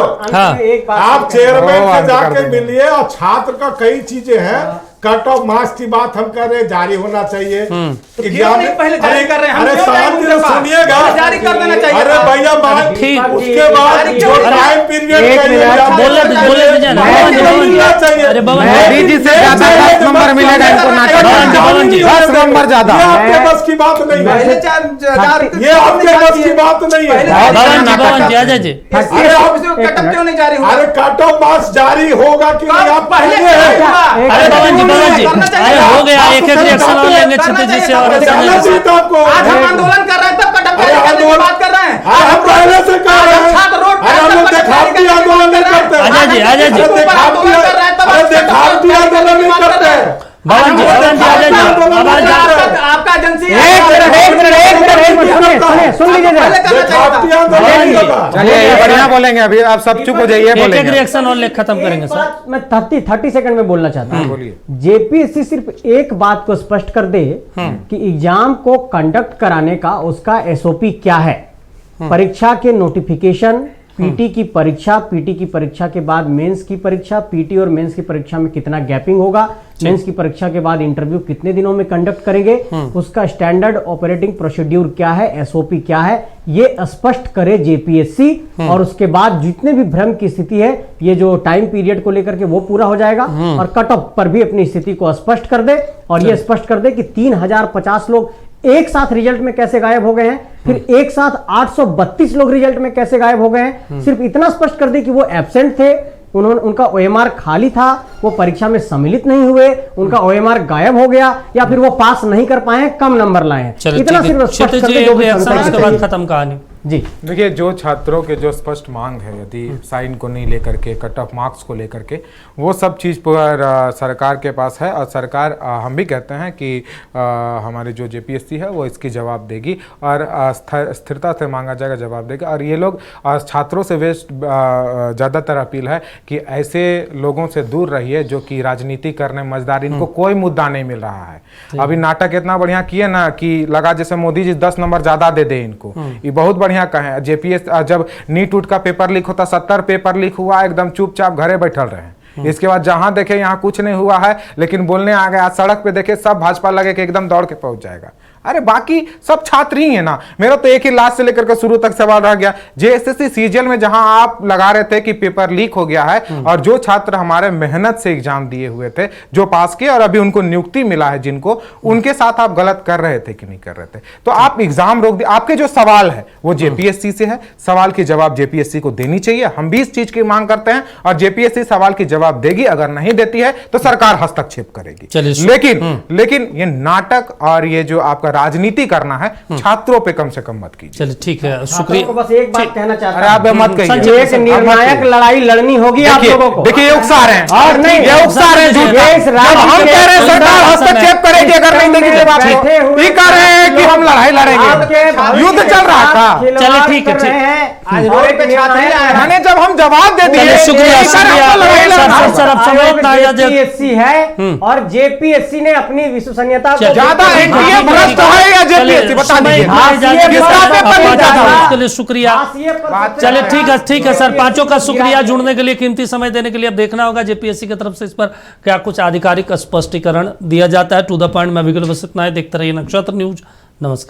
आप चेयरमैन से जाके मिलिए। और छात्र का कई चीजें हैं, कट ऑफ मार्क्स की बात हम कर रहे हैं, जारी होना चाहिए एग्जाम। पहले जारी कर रहे हैं, अरे शांति से सुनिएगा, जारी कर देना चाहिए। अरे भैया ठीक, उसके बाद जो टाइम पीरियड बोले दीजिए ना, चाहिए। मोदी जी से ज्यादा 10 नंबर मिलेगा इनको नाटक, 10 नंबर ज्यादा। आपके बस की बात नहीं है, ये आपके बस की बात नहीं है। क्यों नहीं जारी हुआ? अरे कट ऑफ मार्क्स जारी होगा कि नहीं आप पहले अरे भवन जी अरे हो गया, एक रिएक्शन और लेंगे क्षितिज जी से। और आज हम आंदोलन कर रहे हैं तब कटअप जारी करने की बात कर रहे हैं। हम पहले से कर रहे हैं, छात्र रोड पर हम लोग देखावटी आंदोलन नहीं करते। अजय जी देखावटी आंदोलन नहीं करते। भवन जी अजय जी आपका एजेंसी सुन लीजिए, चलिए बढ़िया बोलेंगे, अभी आप सब चुप हो जाइए, एक रिएक्शन और लेख खत्म करेंगे सर। मैं 30 सेकंड में बोलना चाहता हूँ। जेपीएससी सिर्फ एक बात को स्पष्ट कर दे कि एग्जाम को कंडक्ट कराने का उसका एसओपी क्या है। परीक्षा के नोटिफिकेशन, पीटी की परीक्षा के बाद मेंस की परीक्षा, पीटी और मेंस की परीक्षा में कितना गैपिंग होगा, मेंस की परीक्षा के बाद इंटरव्यू कितने दिनों में कंडक्ट करेंगे, उसका स्टैंडर्ड ऑपरेटिंग प्रोसीड्यूर क्या है, एसओपी क्या है, ये स्पष्ट करे जेपीएससी। और उसके बाद जितने भी भ्रम की स्थिति है, ये जो टाइम पीरियड को लेकर के वो पूरा हो जाएगा। और कट ऑफ पर भी अपनी स्थिति को स्पष्ट कर दे, और ये स्पष्ट कर दे कि 3050 लोग एक साथ रिजल्ट में कैसे गायब हो गए हैं, फिर एक साथ 832 लोग रिजल्ट में कैसे गायब हो गए हैं। सिर्फ इतना स्पष्ट कर दे कि वो एब्सेंट थे, उनका ओएमआर खाली था, वो परीक्षा में सम्मिलित नहीं हुए, उनका ओएमआर गायब हो गया, या फिर वो पास नहीं कर पाए, कम नंबर लाए हैं। इतना सिर्फ स्पष्ट कर दे, जो भी उसके बाद खत्म कहानी। जी देखिए, जो छात्रों के जो स्पष्ट मांग है, यदि साइन को नहीं लेकर के, कट ऑफ मार्क्स को लेकर के, वो सब चीज़ पर सरकार के पास है। और सरकार, हम भी कहते हैं कि हमारी जो जेपीएससी है वो इसकी जवाब देगी और स्थिरता से मांगा जाएगा, जवाब देगा। और ये लोग छात्रों से ज़्यादातर अपील है कि ऐसे लोगों से दूर रहिए जो कि राजनीति करने मजदार, इनको कोई मुद्दा नहीं मिल रहा है। अभी नाटक इतना बढ़िया किए ना कि लगा जैसे मोदी जी 10 नंबर ज़्यादा दे दे इनको, ये बहुत बढ़िया कहें। जेपीएस जब नीट उट का पेपर लीक होता, 70 पेपर लीक हुआ, एकदम चुपचाप घरे बैठल रहे। इसके बाद जहां देखे यहाँ कुछ नहीं हुआ है, लेकिन बोलने आ गए। आज सड़क पे देखे सब भाजपा लगे कि एकदम दौड़ के पहुंच जाएगा। अरे बाकी सब छात्र ही है ना। मेरा तो एक ही लास्ट से लेकर के शुरू तक सवाल रह गया, जेएसएससी सीजीएल में जहां आप लगा रहे थे कि पेपर लीक हो गया है, और जो छात्र हमारे मेहनत से एग्जाम दिए हुए थे, जो पास किए और अभी उनको नियुक्ति मिला है जिनको, उनके साथ आप गलत कर रहे थे कि नहीं कर रहे थे? तो आप एग्जाम रोक दिए। आपके जो सवाल है वो जेपीएससी से है, सवाल की जवाब जेपीएससी को देनी चाहिए। हम भी इस चीज की मांग करते हैं और जेपीएससी सवाल की जवाब देगी। अगर नहीं देती है तो सरकार हस्तक्षेप करेगी। लेकिन ये नाटक और ये जो आपका राजनीति करना है, छात्रों पे कम से कम मत कीजिए। चलिए ठीक है, शुक्रिया। बस एक बात कहना चाहता हूं, आप मत कहिए। एक निर्णायक लड़ाई लड़नी होगी आप लोगों को। देखिए, ये उकसा रहे हैं और नहीं, ये उकसा रहे हैं झूठ। हम कह रहे हैं सरकार हस्तक्षेप करेगी अगर नहीं देगी जवाब। ये कह रहे हैं कि हम लड़ाई लड़ेंगे, युद्ध चल रहा था। चलो ठीक है, मैंने जब हम जवाब दे दिए, शुक्रिया सर, अब समय इतना जेपीएससी है और जेपीएससी ने अपनी विश्वसनीयता को ज्यादा एनडीए भ्रष्ट है या जेपीएससी, बता दीजिए उसके लिए शुक्रिया। चलिए ठीक है सर, पांचों का शुक्रिया जुड़ने के लिए, कीमती समय देने के लिए। अब देखना होगा जेपीएससी की तरफ से इस पर क्या कुछ आधिकारिक स्पष्टीकरण दिया जाता है। टू द पॉइंट में विकल्प इतना है। देखते रहिए नक्षत्र न्यूज। नमस्कार।